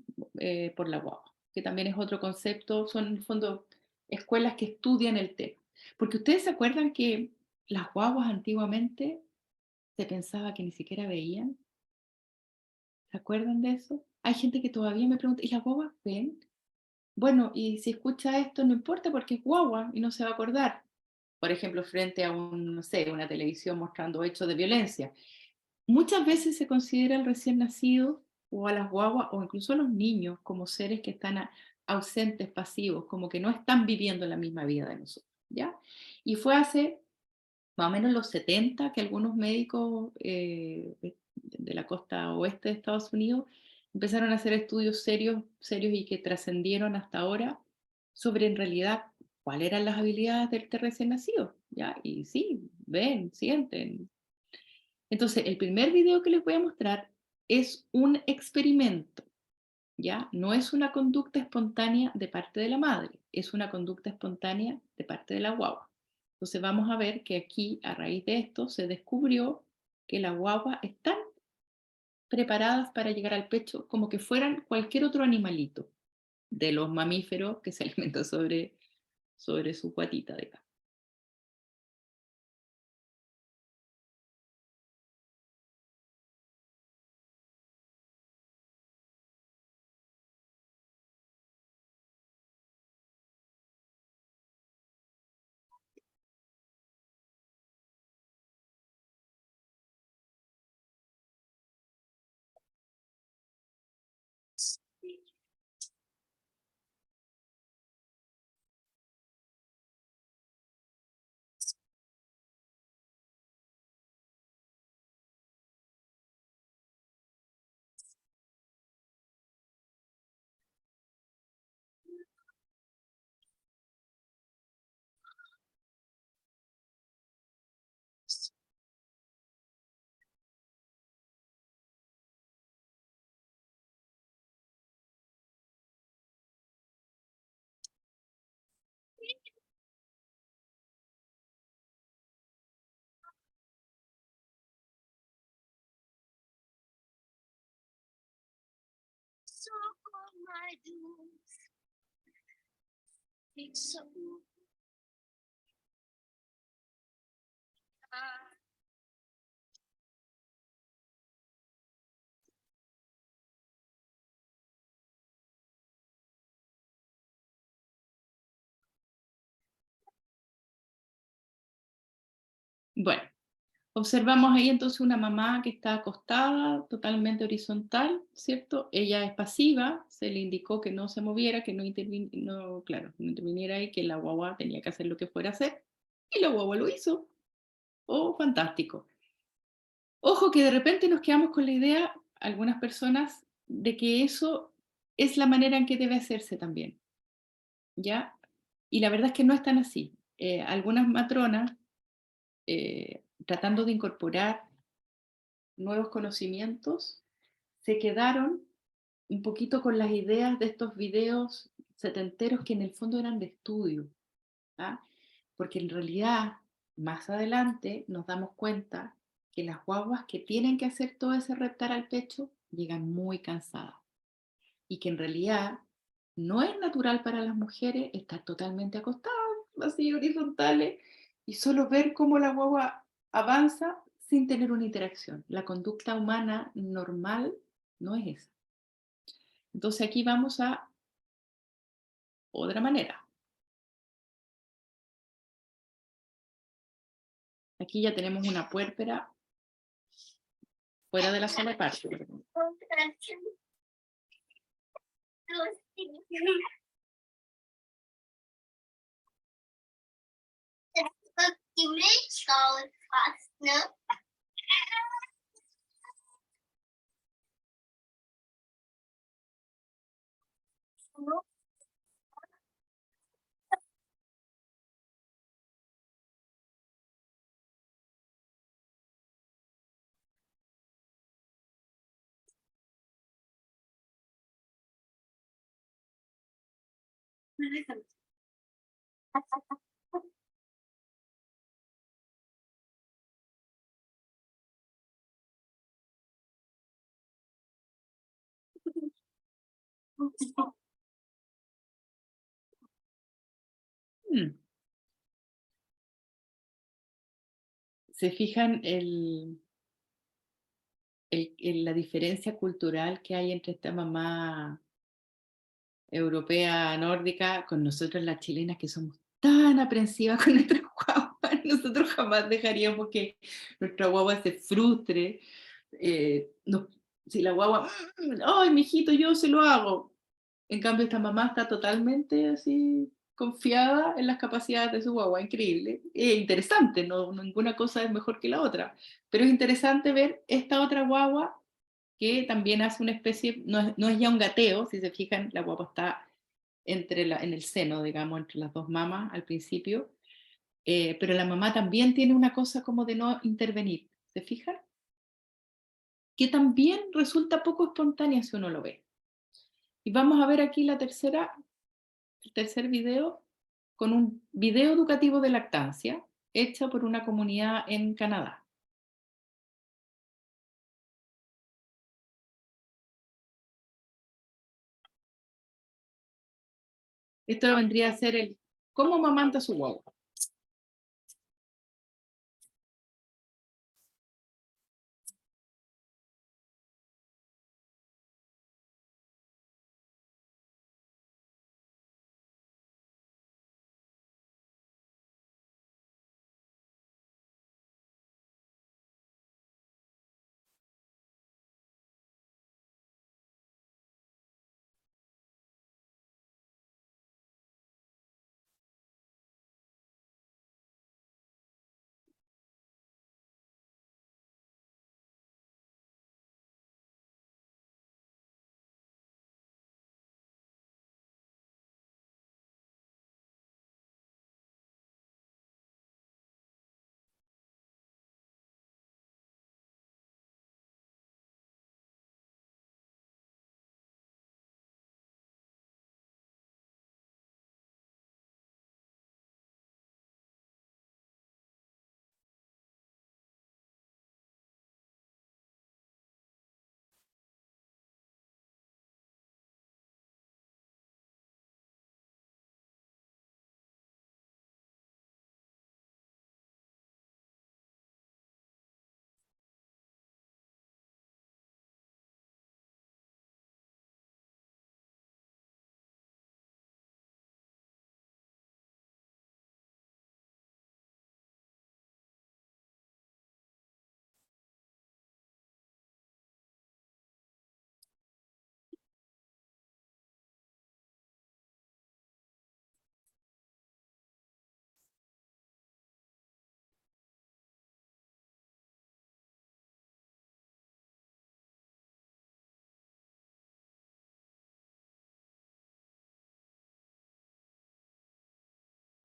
por la guagua, que también es otro concepto, son en el fondo escuelas que estudian el tema. Porque ustedes se acuerdan que las guaguas antiguamente se pensaba que ni siquiera veían. ¿Se acuerdan de eso? Hay gente que todavía me pregunta, ¿y las guaguas ven? Bueno, y si escucha esto no importa porque es guagua y no se va a acordar. Por ejemplo, frente a no sé, una televisión mostrando hechos de violencia. Muchas veces se considera al recién nacido o a las guaguas o incluso a los niños como seres que están ausentes, pasivos, como que no están viviendo la misma vida de nosotros, ¿ya? Y fue hace más o menos los 70 que algunos médicos de la costa oeste de Estados Unidos empezaron a hacer estudios serios, serios y que trascendieron hasta ahora sobre en realidad cuáles eran las habilidades del recién nacido, ¿ya? Y sí, ven, sienten. Entonces, el primer video que les voy a mostrar es un experimento, ¿ya? No es una conducta espontánea de parte de la madre, es una conducta espontánea de parte de la guagua. Entonces vamos a ver que aquí, a raíz de esto, se descubrió que las guaguas están preparadas para llegar al pecho como que fueran cualquier otro animalito de los mamíferos que se alimentan sobre su guatita, digamos. Bueno, observamos ahí entonces una mamá que está acostada, totalmente horizontal, ¿cierto? Ella es pasiva, se le indicó que no se moviera, que no, claro, no interviniera y que la guagua tenía que hacer lo que fuera a hacer. Y la guagua lo hizo. Oh, fantástico. Ojo que de repente nos quedamos con la idea, algunas personas, de que eso es la manera en que debe hacerse también, ¿ya? Y la verdad es que no es tan así. Algunas matronas, tratando de incorporar nuevos conocimientos, se quedaron un poquito con las ideas de estos videos setenteros que en el fondo eran de estudio, ¿ah? Porque en realidad, más adelante nos damos cuenta que las guaguas que tienen que hacer todo ese reptar al pecho llegan muy cansadas y que en realidad no es natural para las mujeres estar totalmente acostadas, así horizontales, y solo ver cómo la guagua avanza sin tener una interacción. La conducta humana normal no es esa. Entonces aquí vamos a otra manera. Aquí ya tenemos una puérpera fuera de la sala de parto. Hmm. ¿Se fijan la diferencia cultural que hay entre esta mamá europea nórdica con nosotros las chilenas que somos tan aprensivas con nuestras guaguas? Nosotros jamás dejaríamos que nuestra guagua se frustre. Si la guagua, ay, mijito, yo se lo hago. En cambio, esta mamá está totalmente así confiada en las capacidades de su guagua, increíble. Interesante, no, ninguna cosa es mejor que la otra, pero es interesante ver esta otra guagua que también hace una especie, no es ya un gateo, si se fijan, la guagua está en el seno, digamos, entre las dos mamas al principio, pero la mamá también tiene una cosa como de no intervenir, ¿se fijan? Que también resulta poco espontánea si uno lo ve. Y vamos a ver aquí el tercer video, con un video educativo de lactancia hecho por una comunidad en Canadá. Esto vendría a ser el cómo mamanta su guagua.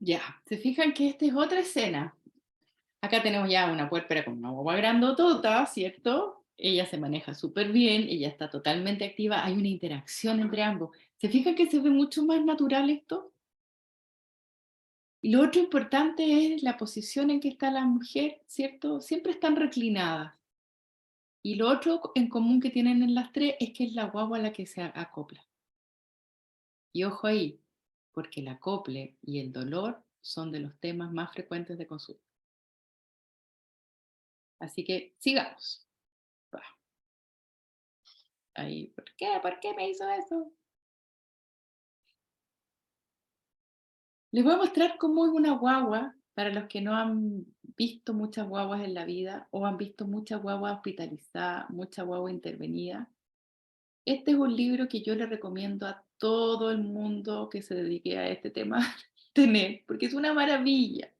Ya, se fijan que esta es otra escena. Acá tenemos ya una puérpera con una guagua grandotota, ¿cierto? Ella se maneja súper bien, ella está totalmente activa, hay una interacción entre ambos. ¿Se fijan que se ve mucho más natural esto? Y lo otro importante es la posición en que está la mujer, ¿cierto? Siempre están reclinadas. Y lo otro en común que tienen en las tres es que es la guagua la que se acopla. Y ojo ahí, porque el acople y el dolor son de los temas más frecuentes de consulta. Así que sigamos. Va. Ahí, ¿por qué? ¿Por qué me hizo eso? Les voy a mostrar cómo es una guagua para los que no han visto muchas guaguas en la vida o han visto muchas guaguas hospitalizadas, mucha guagua intervenida. Este es un libro que yo le recomiendo a todo el mundo que se dedique a este tema tener, porque es una maravilla.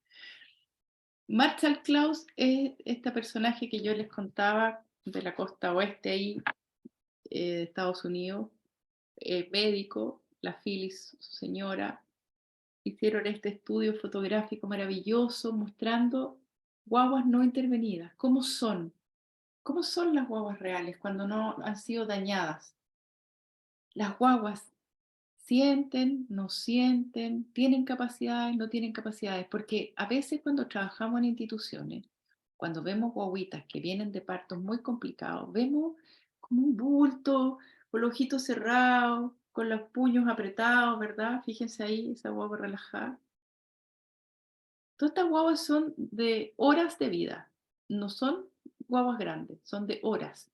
Marshall Klaus es este personaje que yo les contaba de la costa oeste ahí, de Estados Unidos, médico, la Phyllis, su señora, hicieron este estudio fotográfico maravilloso mostrando guaguas no intervenidas, cómo son las guaguas reales cuando no han sido dañadas. Las guaguas sienten, no sienten, tienen capacidades, no tienen capacidades, porque a veces cuando trabajamos en instituciones, cuando vemos guaguitas que vienen de partos muy complicados, vemos como un bulto, con los ojitos cerrados, con los puños apretados, ¿verdad? Fíjense ahí, esa guagua relajada. Todas estas guaguas son de horas de vida, no son guaguas grandes, son de horas,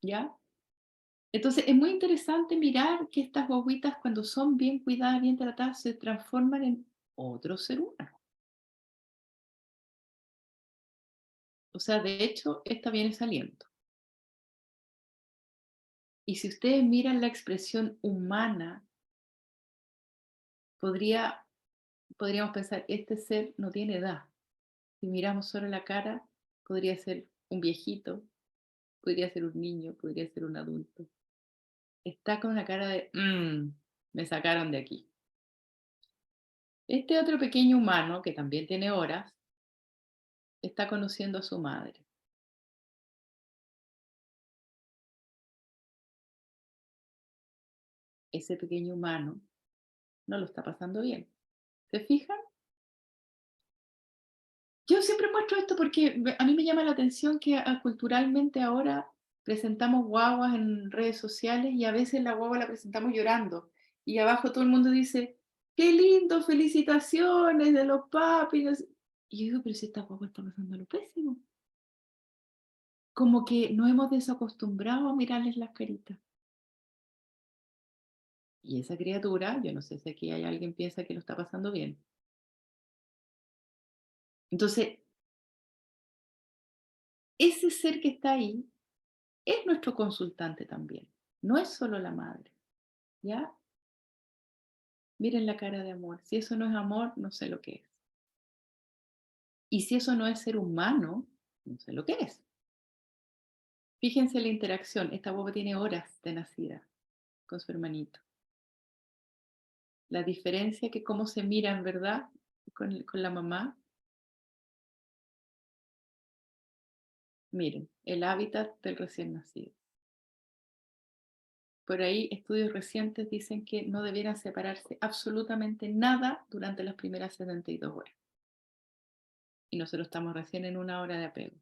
¿ya? Entonces es muy interesante mirar que estas guaguitas cuando son bien cuidadas, bien tratadas, se transforman en otro ser humano. O sea, de hecho, esta viene saliendo. Y si ustedes miran la expresión humana, podríamos pensar, este ser no tiene edad. Si miramos solo la cara, podría ser un viejito, podría ser un niño, podría ser un adulto. Está con una cara de, me sacaron de aquí. Este otro pequeño humano, que también tiene horas, está conociendo a su madre. Ese pequeño humano no lo está pasando bien. ¿Se fijan? Yo siempre muestro esto porque a mí me llama la atención que culturalmente ahora presentamos guaguas en redes sociales y a veces la guagua la presentamos llorando. Y abajo todo el mundo dice, qué lindo, felicitaciones de los papis. Y yo digo, pero si esta guagua está pasando lo pésimo. Como que nos hemos desacostumbrado a mirarles las caritas. Y esa criatura, yo no sé si aquí hay alguien que piensa que lo está pasando bien. Entonces, ese ser que está ahí es nuestro consultante también. No es solo la madre, ¿ya? Miren la cara de amor. Si eso no es amor, no sé lo que es. Y si eso no es ser humano, no sé lo que es. Fíjense la interacción. Esta guagua tiene horas de nacida con su hermanito. La diferencia que cómo se miran, ¿verdad? Con la mamá. Miren, el hábitat del recién nacido. Por ahí estudios recientes dicen que no debieran separarse absolutamente nada durante las primeras 72 horas. Y nosotros estamos recién en 1 hora de apego.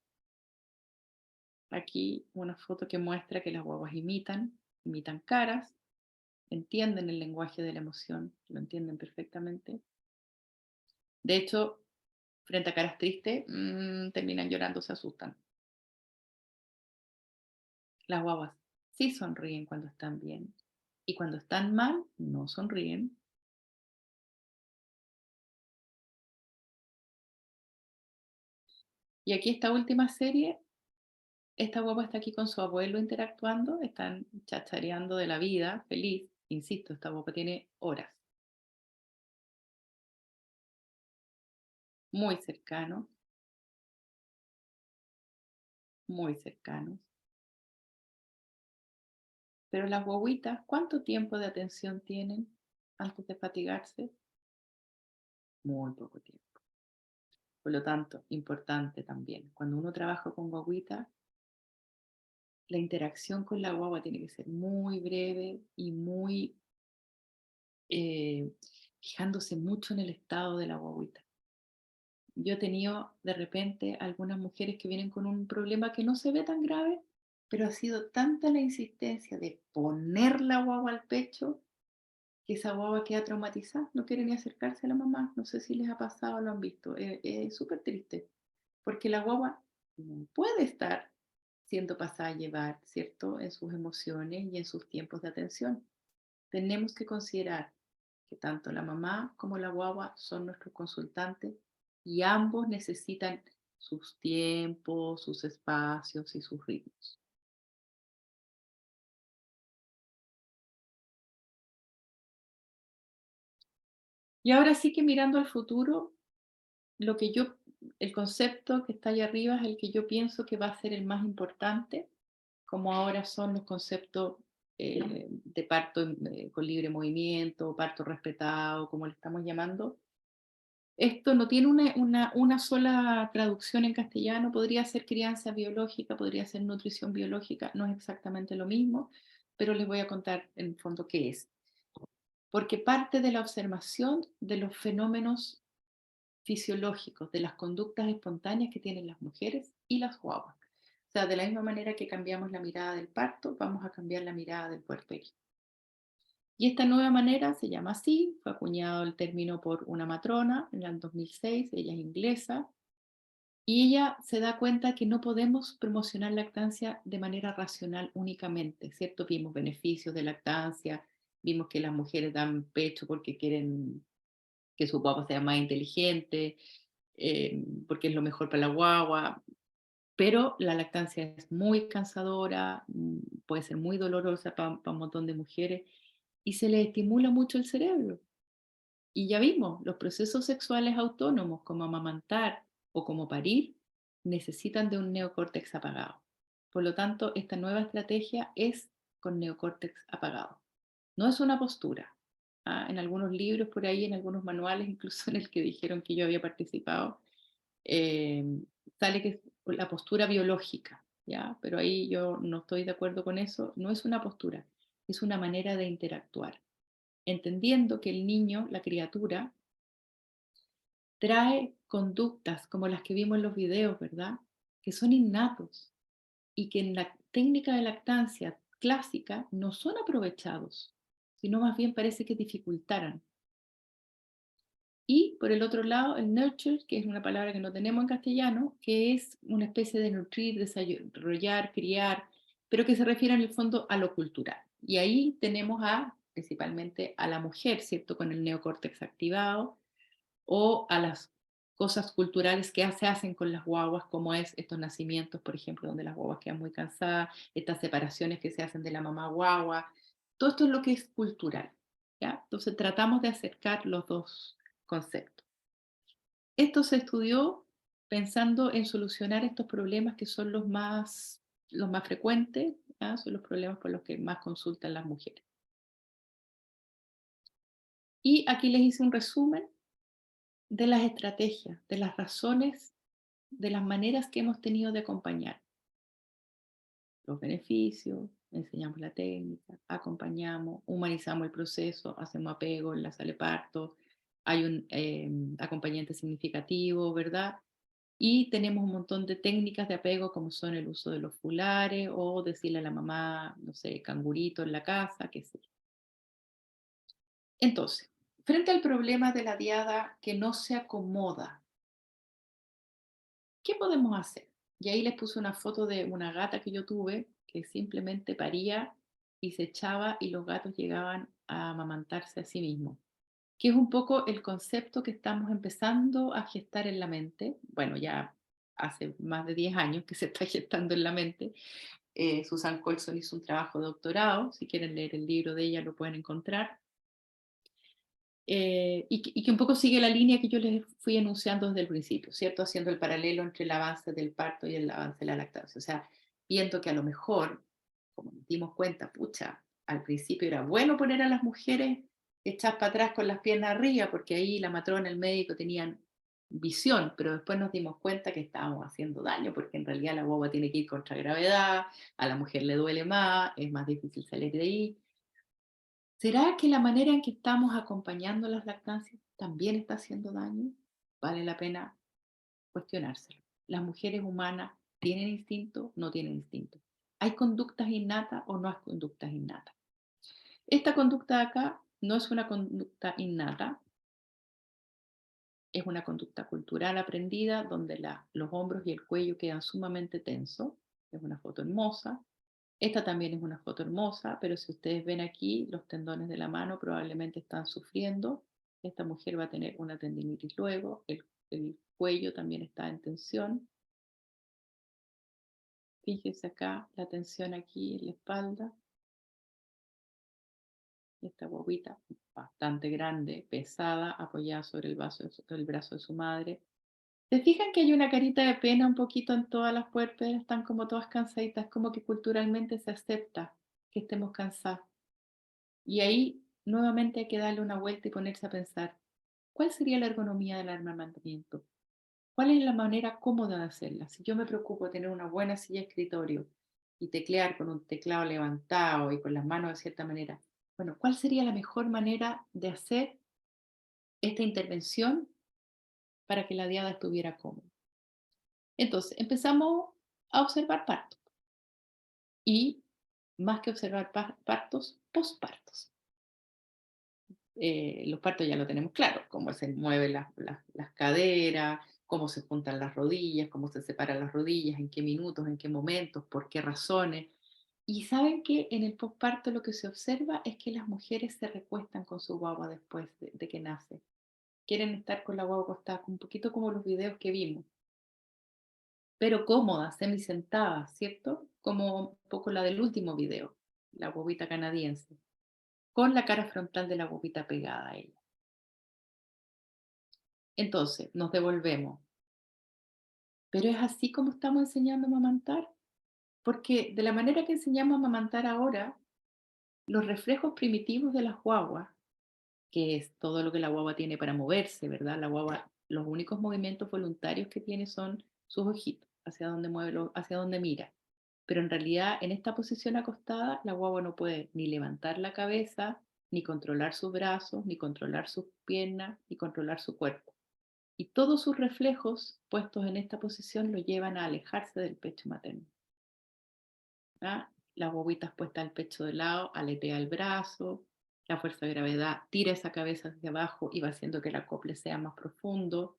Aquí una foto que muestra que las guaguas imitan caras, entienden el lenguaje de la emoción, lo entienden perfectamente. De hecho, frente a caras tristes, terminan llorando, se asustan. Las guaguas sí sonríen cuando están bien y cuando están mal, no sonríen. Y aquí esta última serie, esta guagua está aquí con su abuelo interactuando, están chachareando de la vida, feliz. Insisto, esta guagua tiene horas. Muy cercanos, muy cercanos. Pero las guaguitas, ¿cuánto tiempo de atención tienen antes de fatigarse? muy poco tiempo. Por lo tanto, importante también, cuando uno trabaja con guaguita, la interacción con la guagua tiene que ser muy breve y muy fijándose mucho en el estado de la guaguita. Yo he tenido de repente algunas mujeres que vienen con un problema que no se ve tan grave, pero ha sido tanta la insistencia de poner la guagua al pecho que esa guagua queda traumatizada, no quiere ni acercarse a la mamá. No sé si les ha pasado o lo han visto. Es súper triste, porque la guagua no puede estar siendo pasada a llevar, ¿cierto? En sus emociones y en sus tiempos de atención. Tenemos que considerar que tanto la mamá como la guagua son nuestros consultantes y ambos necesitan sus tiempos, sus espacios y sus ritmos. Y ahora sí que mirando al futuro, el concepto que está ahí arriba es el que yo pienso que va a ser el más importante, como ahora son los conceptos de parto con libre movimiento, parto respetado, como le estamos llamando. Esto no tiene una sola traducción en castellano, podría ser crianza biológica, podría ser nutrición biológica, no es exactamente lo mismo, pero les voy a contar en el fondo qué es. Porque parte de la observación de los fenómenos fisiológicos, de las conductas espontáneas que tienen las mujeres y las guaguas. O sea, de la misma manera que cambiamos la mirada del parto, vamos a cambiar la mirada del puerperio. Y esta nueva manera se llama así, fue acuñado el término por una matrona en el 2006, ella es inglesa, y ella se da cuenta que no podemos promocionar lactancia de manera racional únicamente, ¿cierto? Vimos beneficios de lactancia, vimos que las mujeres dan pecho porque quieren que su guagua sea más inteligente, porque es lo mejor para la guagua, pero la lactancia es muy cansadora, puede ser muy dolorosa para un montón de mujeres y se le estimula mucho el cerebro. Y ya vimos, los procesos sexuales autónomos como amamantar o como parir necesitan de un neocórtex apagado. Por lo tanto, esta nueva estrategia es con neocórtex apagado. No es una postura. En algunos libros por ahí, en algunos manuales, incluso en el que dijeron que yo había participado, eh, sale que es la postura biológica, ¿ya? Pero ahí yo no estoy de acuerdo con eso. No es una postura, es una manera de interactuar, entendiendo que el niño, la criatura, trae conductas como las que vimos en los videos, ¿verdad? Que son innatos y que en la técnica de lactancia clásica no son aprovechados, sino más bien parece que dificultaran. Y por el otro lado, el nurture, que es una palabra que no tenemos en castellano, que es una especie de nutrir, desarrollar, criar, pero que se refiere en el fondo a lo cultural. Y ahí tenemos principalmente a la mujer, ¿cierto? Con el neocórtex activado, o a las cosas culturales que se hacen con las guaguas, como es estos nacimientos, por ejemplo, donde las guaguas quedan muy cansadas, estas separaciones que se hacen de la mamá guagua, todo esto es lo que es cultural, ¿ya? Entonces tratamos de acercar los dos conceptos. Esto se estudió pensando en solucionar estos problemas que son los más frecuentes, ¿ya? Son los problemas por los que más consultan las mujeres. Y aquí les hice un resumen de las estrategias, de las razones, de las maneras que hemos tenido de acompañar. Los beneficios, enseñamos la técnica, acompañamos, humanizamos el proceso, hacemos apego en la sala de parto, hay un acompañante significativo, ¿verdad? Y tenemos un montón de técnicas de apego como son el uso de los fulares o decirle a la mamá, no sé, cangurito en la casa, qué sé yo. Entonces, frente al problema de la diada que no se acomoda, ¿qué podemos hacer? Y ahí les puse una foto de una gata que yo tuve que simplemente paría y se echaba y los gatos llegaban a amamantarse a sí mismos, que es un poco el concepto que estamos empezando a gestar en la mente. Bueno, ya hace más de 10 años que se está gestando en la mente. Susan Colson hizo un trabajo de doctorado, si quieren leer el libro de ella lo pueden encontrar. Y que un poco sigue la línea que yo les fui enunciando desde el principio, ¿cierto? Haciendo el paralelo entre el avance del parto y el avance de la lactancia. O sea, viendo que a lo mejor, como nos dimos cuenta, pucha, al principio era bueno poner a las mujeres echadas para atrás con las piernas arriba, porque ahí la matrona, el médico tenían visión, pero después nos dimos cuenta que estábamos haciendo daño, porque en realidad la guagua tiene que ir contra gravedad, a la mujer le duele más, es más difícil salir de ahí. ¿Será que la manera en que estamos acompañando las lactancias también está haciendo daño? Vale la pena cuestionárselo. ¿Las mujeres humanas tienen instinto? ¿No tienen instinto? ¿Hay conductas innatas o no hay conductas innatas? Esta conducta de acá no es una conducta innata, es una conducta cultural aprendida donde los hombros y el cuello quedan sumamente tensos. Es una foto hermosa. Esta también es una foto hermosa, pero si ustedes ven aquí, los tendones de la mano probablemente están sufriendo. Esta mujer va a tener una tendinitis luego. El cuello también está en tensión. Fíjense acá, la tensión aquí en la espalda. Esta guaguita bastante grande, pesada, apoyada sobre el brazo de su madre. ¿Se fijan que hay una carita de pena un poquito en todas las puérperas? Están como todas cansaditas, como que culturalmente se acepta que estemos cansadas. Y ahí nuevamente hay que darle una vuelta y ponerse a pensar, ¿cuál sería la ergonomía del armamento? ¿Cuál es la manera cómoda de hacerla? Si yo me preocupo de tener una buena silla de escritorio y teclear con un teclado levantado y con las manos de cierta manera, bueno, ¿cuál sería la mejor manera de hacer esta intervención para que la diada estuviera cómoda? Entonces, empezamos a observar partos y más que observar partos, pospartos. Los partos ya lo tenemos claro, cómo se mueven las caderas, cómo se juntan las rodillas, cómo se separan las rodillas, en qué minutos, en qué momentos, por qué razones. Y saben que en el posparto lo que se observa es que las mujeres se recuestan con su guagua después de que nace. Quieren estar con la guagua acostada, un poquito como los videos que vimos, pero cómoda, semisentada, ¿cierto? Como un poco la del último video, la guaguita canadiense, con la cara frontal de la guaguita pegada a ella. Entonces, nos devolvemos. Pero es así como estamos enseñando a amamantar, porque de la manera que enseñamos a amamantar ahora, los reflejos primitivos de las guaguas, que es todo lo que la guagua tiene para moverse, ¿verdad? La guagua, los únicos movimientos voluntarios que tiene son sus ojitos, hacia donde mueve, hacia donde mira. Pero en realidad, en esta posición acostada, la guagua no puede ni levantar la cabeza, ni controlar sus brazos, ni controlar sus piernas, ni controlar su cuerpo. Y todos sus reflejos puestos en esta posición lo llevan a alejarse del pecho materno. ¿Ah? La guaguita puesta al pecho de lado, aletea el brazo, la fuerza de gravedad tira esa cabeza hacia abajo y va haciendo que el acople sea más profundo.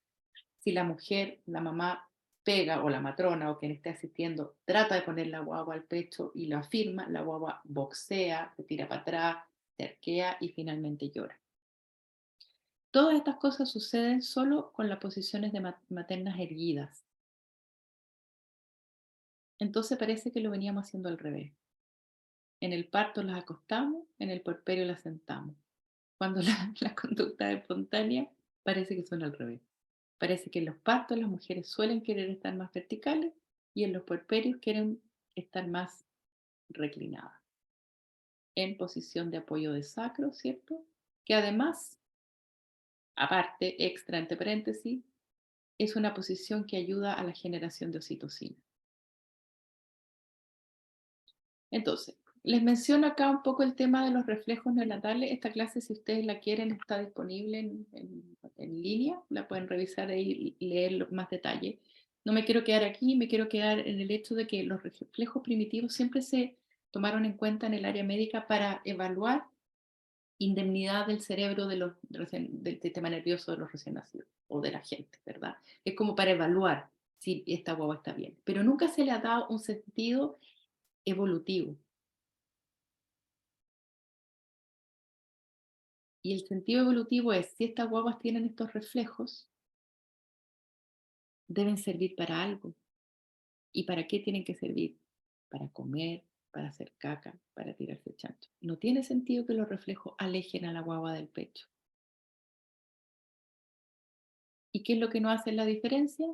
Si la mujer, la mamá, pega, o la matrona, o quien esté asistiendo, trata de poner la guagua al pecho y lo afirma, la guagua boxea, se tira para atrás, se arquea y finalmente llora. Todas estas cosas suceden solo con las posiciones de maternas erguidas. Entonces parece que lo veníamos haciendo al revés. En el parto las acostamos, en el puerperio las sentamos. Cuando la conducta es espontánea, parece que son al revés. Parece que en los partos las mujeres suelen querer estar más verticales y en los puerperios quieren estar más reclinadas, en posición de apoyo de sacro, ¿cierto? Que además, aparte, extra entre paréntesis, es una posición que ayuda a la generación de oxitocina. Entonces, les menciono acá un poco el tema de los reflejos neonatales. Esta clase, si ustedes la quieren, está disponible en línea. La pueden revisar ahí y leer más detalle. No me quiero quedar aquí, me quiero quedar en el hecho de que los reflejos primitivos siempre se tomaron en cuenta en el área médica para evaluar indemnidad del cerebro del sistema nervioso de los recién nacidos o de la gente, ¿verdad? Es como para evaluar si esta guagua está bien. Pero nunca se le ha dado un sentido evolutivo. Y el sentido evolutivo es, si estas guaguas tienen estos reflejos, deben servir para algo. ¿Y para qué tienen que servir? Para comer, para hacer caca, para tirarse chancho. No tiene sentido que los reflejos alejen a la guagua del pecho. ¿Y qué es lo que no hace la diferencia?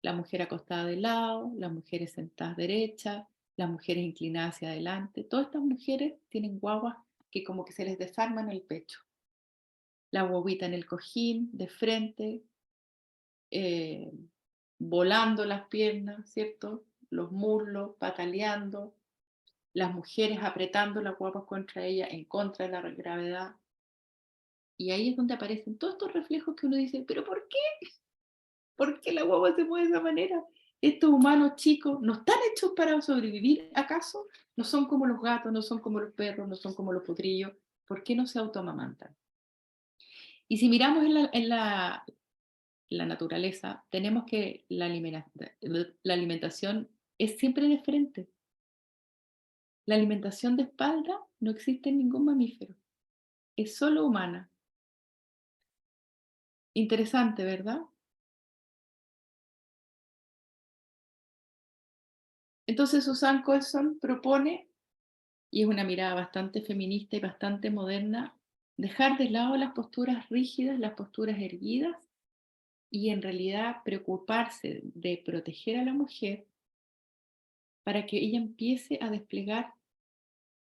La mujer acostada de lado, las mujeres sentadas derechas, las mujeres inclinadas hacia adelante. Todas estas mujeres tienen guaguas que como que se les desarman el pecho. la guaguita en el cojín, de frente, volando las piernas, ¿cierto? Los muslos, pataleando, las mujeres apretando las guaguas contra ella, en contra de la gravedad. Y ahí es donde aparecen todos estos reflejos que uno dice, ¿pero por qué? ¿Por qué la guagua se mueve de esa manera? Estos humanos chicos no están hechos para sobrevivir, ¿acaso? No son como los gatos, no son como los perros, no son como los potrillos. ¿Por qué no se autoamamantan? Y si miramos en la naturaleza, tenemos que la alimentación es siempre de frente. La alimentación de espalda no existe en ningún mamífero. Es solo humana. Interesante, ¿verdad? Entonces Susan Colson propone, y es una mirada bastante feminista y bastante moderna, dejar de lado las posturas rígidas, las posturas erguidas, y en realidad preocuparse de proteger a la mujer para que ella empiece a desplegar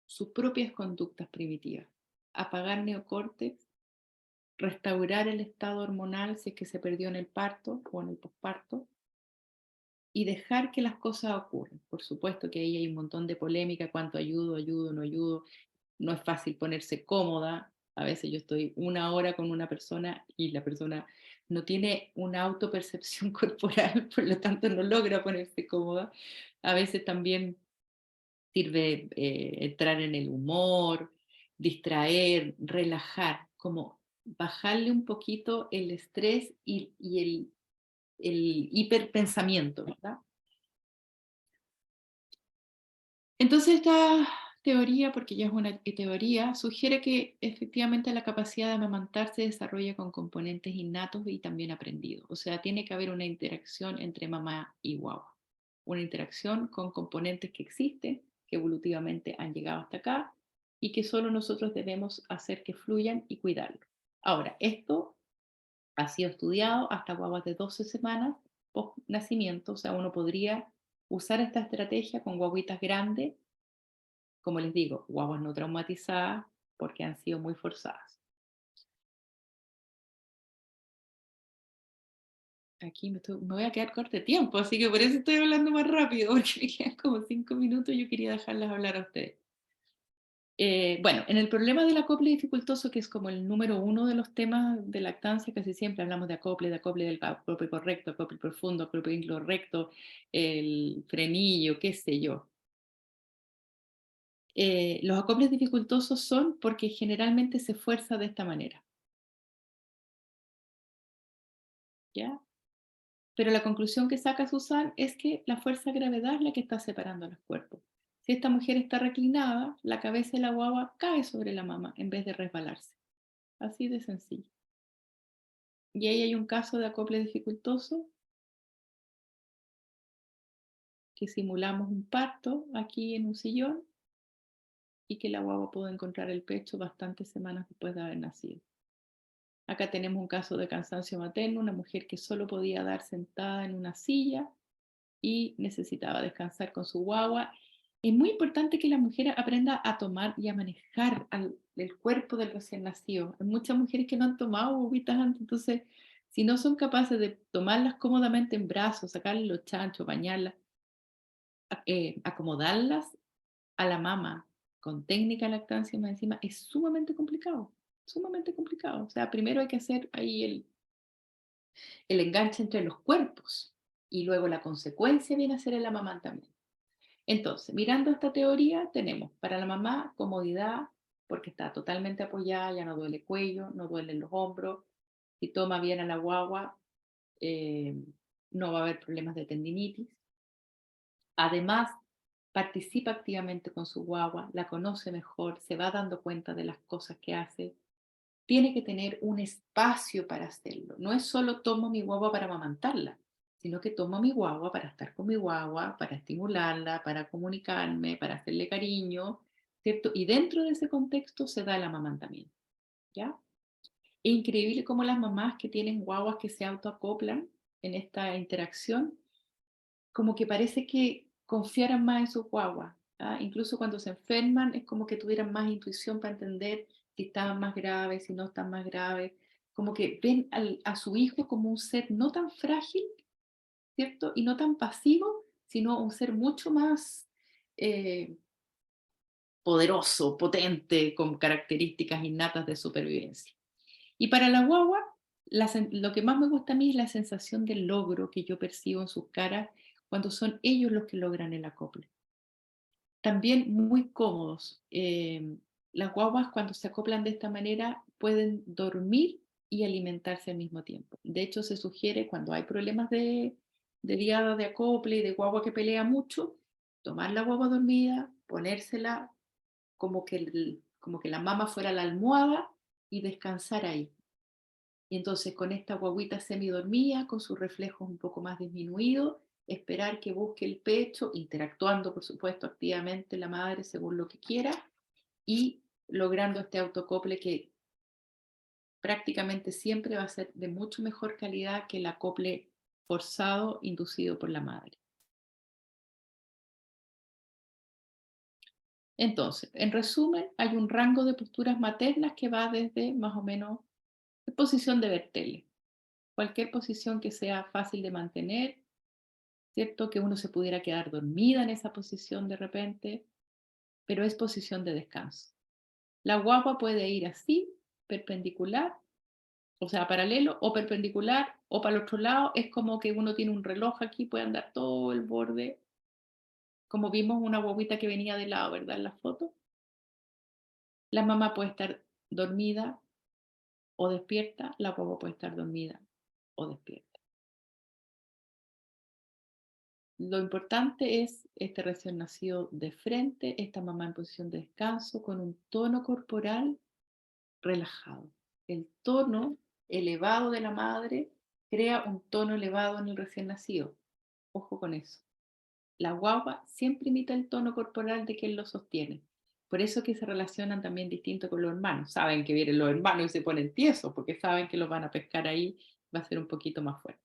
sus propias conductas primitivas, apagar neocórtex, restaurar el estado hormonal si es que se perdió en el parto o en el posparto, y dejar que las cosas ocurran. Por supuesto que ahí hay un montón de polémica, cuánto ayudo, no ayudo, no es fácil ponerse cómoda. A veces yo estoy 1 hora con una persona y la persona no tiene una autopercepción corporal, por lo tanto no logra ponerse cómoda. A veces también sirve entrar en el humor, distraer, relajar, como bajarle un poquito el estrés y el hiperpensamiento, ¿verdad? Entonces esta teoría, porque ya es una teoría, sugiere que efectivamente la capacidad de amamantar se desarrolla con componentes innatos y también aprendidos. O sea, tiene que haber una interacción entre mamá y guagua. Una interacción con componentes que existen, que evolutivamente han llegado hasta acá y que solo nosotros debemos hacer que fluyan y cuidarlo. Ahora, esto ha sido estudiado hasta guaguas de 12 semanas post nacimiento, o sea, uno podría usar esta estrategia con guaguitas grandes, como les digo, guaguas no traumatizadas porque han sido muy forzadas. Aquí me voy a quedar corto de tiempo, así que por eso estoy hablando más rápido, porque me quedan como 5 minutos y yo quería dejarlas hablar a ustedes. Bueno, en el problema del acople dificultoso, que es como el número 1 de los temas de lactancia, casi siempre hablamos de acople del acople correcto, acople profundo, acople incorrecto, el frenillo, qué sé yo. Los acoples dificultosos son porque generalmente se fuerza de esta manera. ¿Ya? Pero la conclusión que saca Susan es que la fuerza de gravedad es la que está separando a los cuerpos. Si esta mujer está reclinada, la cabeza de la guagua cae sobre la mama en vez de resbalarse. Así de sencillo. Y ahí hay un caso de acople dificultoso que simulamos un parto aquí en un sillón y que la guagua pudo encontrar el pecho bastantes semanas después de haber nacido. Acá tenemos un caso de cansancio materno, una mujer que solo podía dar sentada en una silla y necesitaba descansar con su guagua. Es muy importante que la mujer aprenda a tomar y a manejar el cuerpo del recién nacido. Hay muchas mujeres que no han tomado guaguitas antes, entonces si no son capaces de tomarlas cómodamente en brazos, sacarles los chanchos, bañarlas, acomodarlas a la mama con técnica de lactancia más encima, es sumamente complicado, sumamente complicado. O sea, primero hay que hacer ahí el enganche entre los cuerpos y luego la consecuencia viene a ser el amamantamiento. Entonces, mirando esta teoría, tenemos para la mamá comodidad, porque está totalmente apoyada, ya no duele cuello, no duelen los hombros, si toma bien a la guagua, no va a haber problemas de tendinitis. Además, participa activamente con su guagua, la conoce mejor, se va dando cuenta de las cosas que hace. Tiene que tener un espacio para hacerlo. No es solo tomo mi guagua para amamantarla, sino que tomo mi guagua para estar con mi guagua, para estimularla, para comunicarme, para hacerle cariño, ¿cierto? Y dentro de ese contexto se da el amamantamiento, ¿ya? Es increíble cómo las mamás que tienen guaguas que se autoacoplan en esta interacción, como que parece que confiaran más en sus guaguas. Incluso cuando se enferman es como que tuvieran más intuición para entender si estaban más graves, si no están más graves. como que ven a su hijo como un ser no tan frágil, ¿cierto? Y no tan pasivo, sino un ser mucho más poderoso, potente, con características innatas de supervivencia. Y para la guagua, lo que más me gusta a mí es la sensación del logro que yo percibo en sus caras cuando son ellos los que logran el acople. También muy cómodos. Las guaguas, cuando se acoplan de esta manera, pueden dormir y alimentarse al mismo tiempo. De hecho, se sugiere cuando hay problemas de diada de acople y de guagua que pelea mucho, tomar la guagua dormida, ponérsela como que la mama fuera la almohada y descansar ahí. Y entonces con esta guaguita semidormida, con sus reflejos un poco más disminuidos, esperar que busque el pecho, interactuando por supuesto activamente la madre según lo que quiera, y logrando este autoacople que prácticamente siempre va a ser de mucho mejor calidad que el acople forzado inducido por la madre. Entonces, en resumen, hay un rango de posturas maternas que va desde más o menos posición de Bertele, cualquier posición que sea fácil de mantener, ¿cierto? Que uno se pudiera quedar dormida en esa posición de repente, pero es posición de descanso. La guagua puede ir así, perpendicular, o sea, paralelo o perpendicular, o para el otro lado, es como que uno tiene un reloj aquí, puede andar todo el borde, como vimos una guaguita que venía de lado, ¿verdad? En la foto. La mamá puede estar dormida o despierta, la guagua puede estar dormida o despierta. Lo importante es este recién nacido de frente, esta mamá en posición de descanso, con un tono corporal relajado. El tono elevado de la madre crea un tono elevado en el recién nacido. Ojo con eso. La guagua siempre imita el tono corporal de quien lo sostiene. Por eso que se relacionan también distinto con los hermanos. Saben que vienen los hermanos y se ponen tiesos porque saben que los van a pescar ahí, va a ser un poquito más fuerte.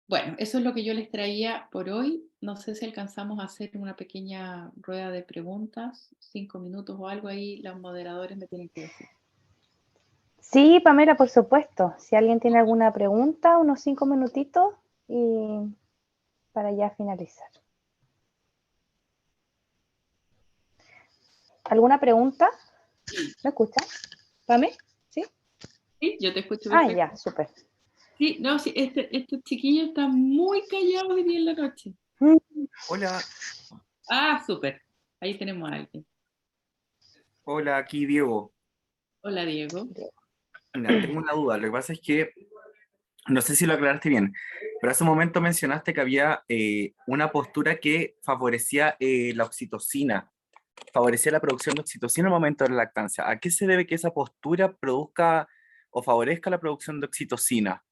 Bueno, eso es lo que yo les traía por hoy. No sé si alcanzamos a hacer una pequeña rueda de preguntas, 5 minutos o algo ahí, los moderadores me tienen que decir. Sí, Pamela, por supuesto. Si alguien tiene alguna pregunta, unos 5 minutitos y para ya finalizar. ¿Alguna pregunta? ¿Me escucha? ¿Pame? ¿Sí? Sí, yo te escucho Ah, perfecto. ya, súper. Sí, no, sí, estos chiquillos están muy callados hoy día en la noche. Hola. Ah, súper. Ahí tenemos a alguien. Hola, aquí Diego. Hola, Diego. Mira, tengo una duda. Lo que pasa es que, no sé si lo aclaraste bien, pero hace un momento mencionaste que había una postura que favorecía la oxitocina, favorecía la producción de oxitocina en el momento de la lactancia. ¿A qué se debe que esa postura produzca o favorezca la producción de oxitocina?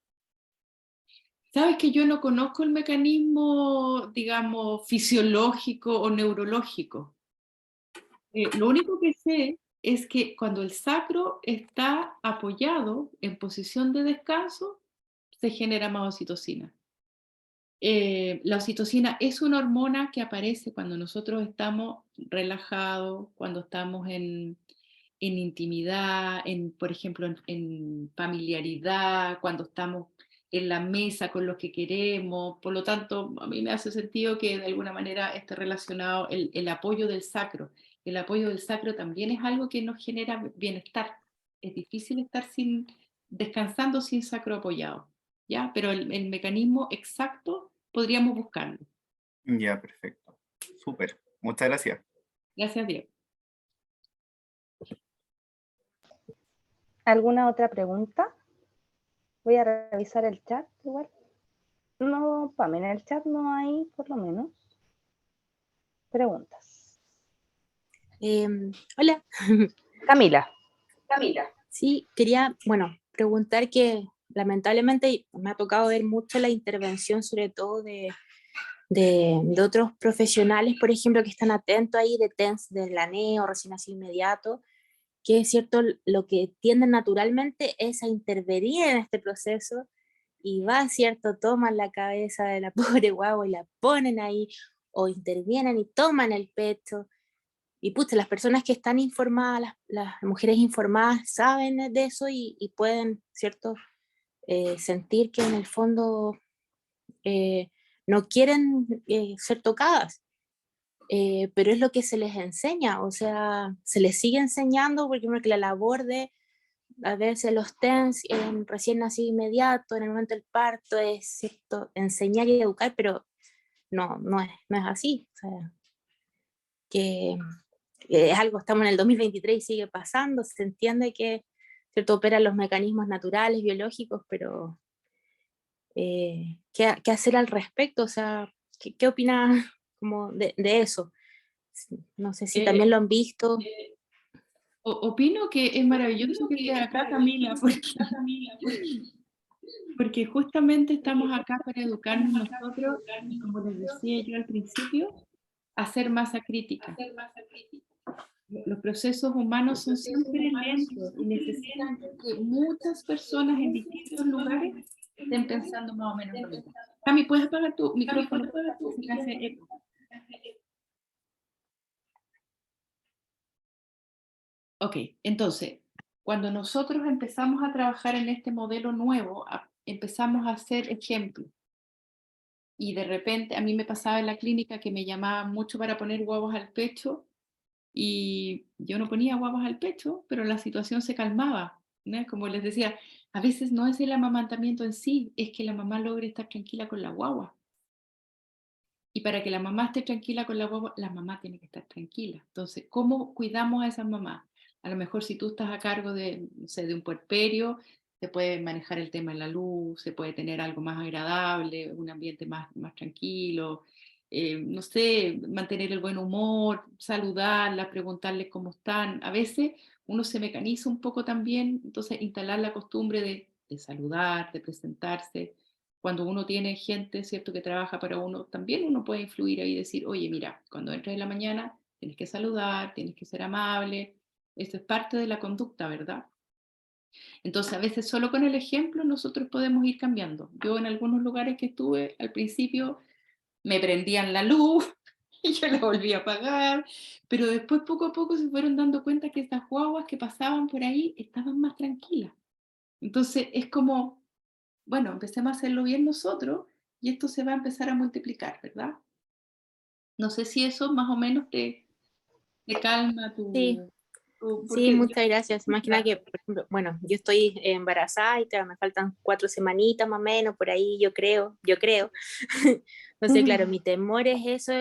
Sabes que yo no conozco el mecanismo, digamos, fisiológico o neurológico. Lo único que sé es que cuando el sacro está apoyado en posición de descanso, se genera más oxitocina. La oxitocina es una hormona que aparece cuando nosotros estamos relajados, cuando estamos en intimidad, por ejemplo, en familiaridad, cuando estamos en la mesa con los que queremos. Por lo tanto, a mí me hace sentido que de alguna manera esté relacionado el apoyo del sacro. El apoyo del sacro también es algo que nos genera bienestar. Es difícil estar descansando sin sacro apoyado, ¿ya? Pero el mecanismo exacto podríamos buscarlo. Ya, perfecto. Súper. Muchas gracias. Gracias, Diego. ¿Alguna otra pregunta? Voy a revisar el chat igual. No, Pamela, en el chat no hay, por lo menos, preguntas. Hola. Camila. Sí, quería, preguntar que lamentablemente me ha tocado ver mucho la intervención, sobre todo de otros profesionales, por ejemplo, que están atentos ahí de TENS, de la NEO, recién nacido inmediato, que es cierto, lo que tienden naturalmente es a intervenir en este proceso y va, cierto, toman la cabeza de la pobre guagua y la ponen ahí, o intervienen y toman el pecho. pucha, las personas que están informadas, las mujeres informadas saben de eso y pueden, ¿cierto? Sentir que en el fondo no quieren ser tocadas, pero es lo que se les enseña, o sea, se les sigue enseñando, porque la labor de a veces los TENS en recién nacido inmediato, en el momento del parto, es cierto, enseñar y educar, pero no es así, o sea, que es algo, estamos en el 2023 y sigue pasando, se entiende que, ¿cierto?, operan los mecanismos naturales, biológicos, pero ¿qué hacer al respecto? O sea, ¿qué opinas como de eso? No sé si también lo han visto. Opino que es maravilloso que estés acá, Camila, porque justamente estamos acá para educarnos nosotros, y como les decía yo al principio, hacer masa crítica. Los procesos humanos son siempre lentos y necesitan que muchas personas en distintos lugares estén pensando más o menos lo mismo. Cami, ¿puedes apagar tu micrófono? Se hace eco. Ok, entonces, cuando nosotros empezamos a trabajar en este modelo nuevo, empezamos a hacer ejemplos. Y de repente a mí me pasaba en la clínica que me llamaban mucho para poner guaguas al pecho y yo no ponía guaguas al pecho, pero la situación se calmaba, ¿no? Como les decía, a veces no es el amamantamiento en sí, es que la mamá logre estar tranquila con la guagua. Y para que la mamá esté tranquila con la guagua, la mamá tiene que estar tranquila. Entonces, ¿cómo cuidamos a esas mamás? A lo mejor si tú estás a cargo de, no sé, de un puerperio, se puede manejar el tema de la luz, se puede tener algo más agradable, un ambiente más tranquilo, no sé, mantener el buen humor, saludarlas, preguntarles cómo están. A veces uno se mecaniza un poco también, entonces instalar la costumbre de saludar, de presentarse. Cuando uno tiene gente, ¿cierto?, que trabaja para uno, también uno puede influir ahí y decir, oye, mira, cuando entres en la mañana tienes que saludar, tienes que ser amable. Eso es parte de la conducta, ¿verdad? Entonces, a veces solo con el ejemplo nosotros podemos ir cambiando. Yo en algunos lugares que estuve, al principio me prendían la luz y yo la volví a apagar, pero después poco a poco se fueron dando cuenta que estas guaguas que pasaban por ahí estaban más tranquilas. Entonces, es como, bueno, empecemos a hacerlo bien nosotros y esto se va a empezar a multiplicar, ¿verdad? No sé si eso más o menos te calma Sí, tu sí, porque muchas gracias. Más que nada que, por ejemplo, bueno, yo estoy embarazada y claro, me faltan 4 semanitas más o menos, por ahí yo creo. Entonces, claro, mi temor es eso,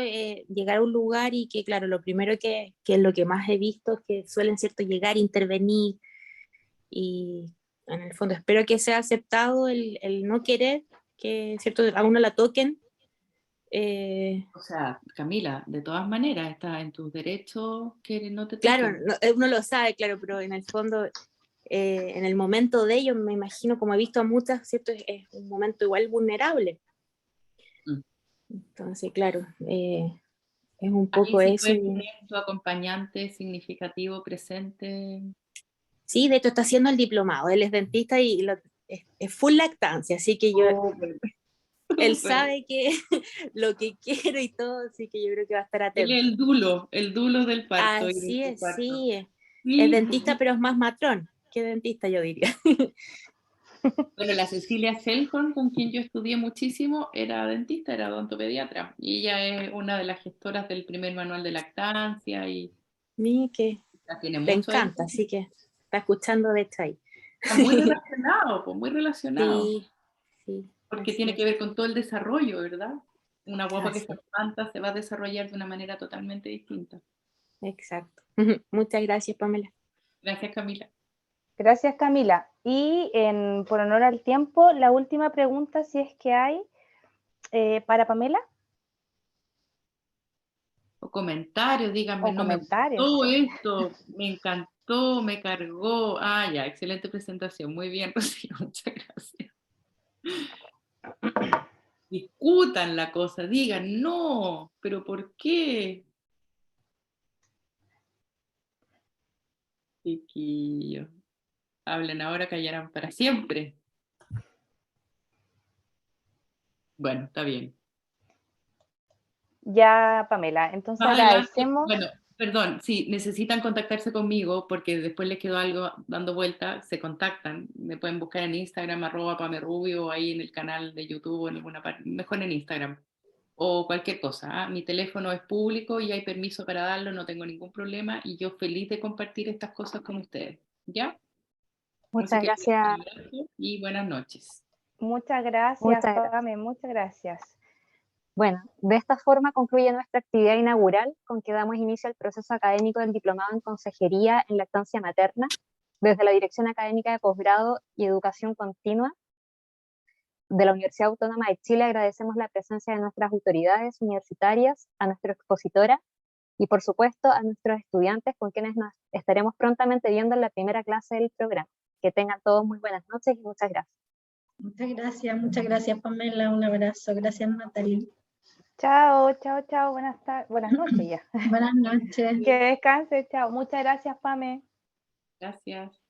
llegar a un lugar y que, claro, lo primero que es lo que más he visto es que suelen, ¿cierto?, llegar, intervenir y en el fondo espero que sea aceptado el no querer que, ¿cierto?, a uno la toquen. o sea, Camila, de todas maneras, está en tus derechos que no te Claro, toquen. uno lo sabe, claro, pero en el fondo, en el momento de ellos, me imagino, como he visto a muchas, ¿cierto? Es un momento igual vulnerable. Mm. Entonces, claro, es un Ahí poco sí eso. puedes tener tu acompañante significativo presente. Sí, de hecho está haciendo el diplomado, él es dentista y es full lactancia, así que él Súper. sabe que lo que quiero y todo, así que yo creo que va a estar Él es atento. el dulo del parto y de Así tu es, parto. sí, es Sí, dentista, pero es más matrón que dentista, yo diría. bueno, la Cecilia Selhorn, con quien yo estudié muchísimo, era dentista, era odontopediatra. Y ella es una de las gestoras del primer manual de lactancia y Mí que la tiene le mucho ahí. encanta, así que está escuchando de hecho ahí. Está muy relacionado, pues muy relacionado. Sí, sí, Porque así tiene que es. ver con todo el desarrollo, ¿verdad? Una guapa que Así se es, levanta se va a desarrollar de una manera totalmente distinta. exacto. Muchas gracias, Pamela. Gracias, Camila. Gracias, Camila. Y por honor al tiempo, la última pregunta, si es que hay, para Pamela. O comentarios, díganme, O no me comentarios, gustó sí. esto, me encantó, me cargó. Ah, ya, excelente presentación. Muy bien, Rocío, muchas gracias. Discutan la cosa, digan, no, pero ¿por qué? Chiquillos, hablen ahora, callarán para siempre. Bueno, está bien. Ya, Pamela. Entonces Más adelante, agradecemos. bueno, Perdón, si necesitan contactarse conmigo, porque después les quedó algo dando vuelta, se contactan. Me pueden buscar en Instagram, @pamerubio, o ahí en el canal de YouTube o en alguna parte, mejor en Instagram. O cualquier cosa. ¿Ah? Mi teléfono es público y hay permiso para darlo, no tengo ningún problema y yo feliz de compartir estas cosas con ustedes. ¿Ya? Así Muchas que gracias. un abrazo y buenas noches. Muchas gracias, Muchas gracias. Pame, muchas gracias. Bueno, de esta forma concluye nuestra actividad inaugural, con que damos inicio al proceso académico del Diplomado en Consejería en Lactancia Materna, desde la Dirección Académica de Posgrado y Educación Continua de la Universidad Autónoma de Chile. Agradecemos la presencia de nuestras autoridades universitarias, a nuestra expositora y, por supuesto, a nuestros estudiantes, con quienes nos estaremos prontamente viendo en la primera clase del programa. Que tengan todos muy buenas noches y muchas gracias. Muchas gracias Pamela, un abrazo, gracias Natalie. Chao, buenas noches ya. Buenas noches. Que descanse, chao. Muchas gracias, Pame. Gracias.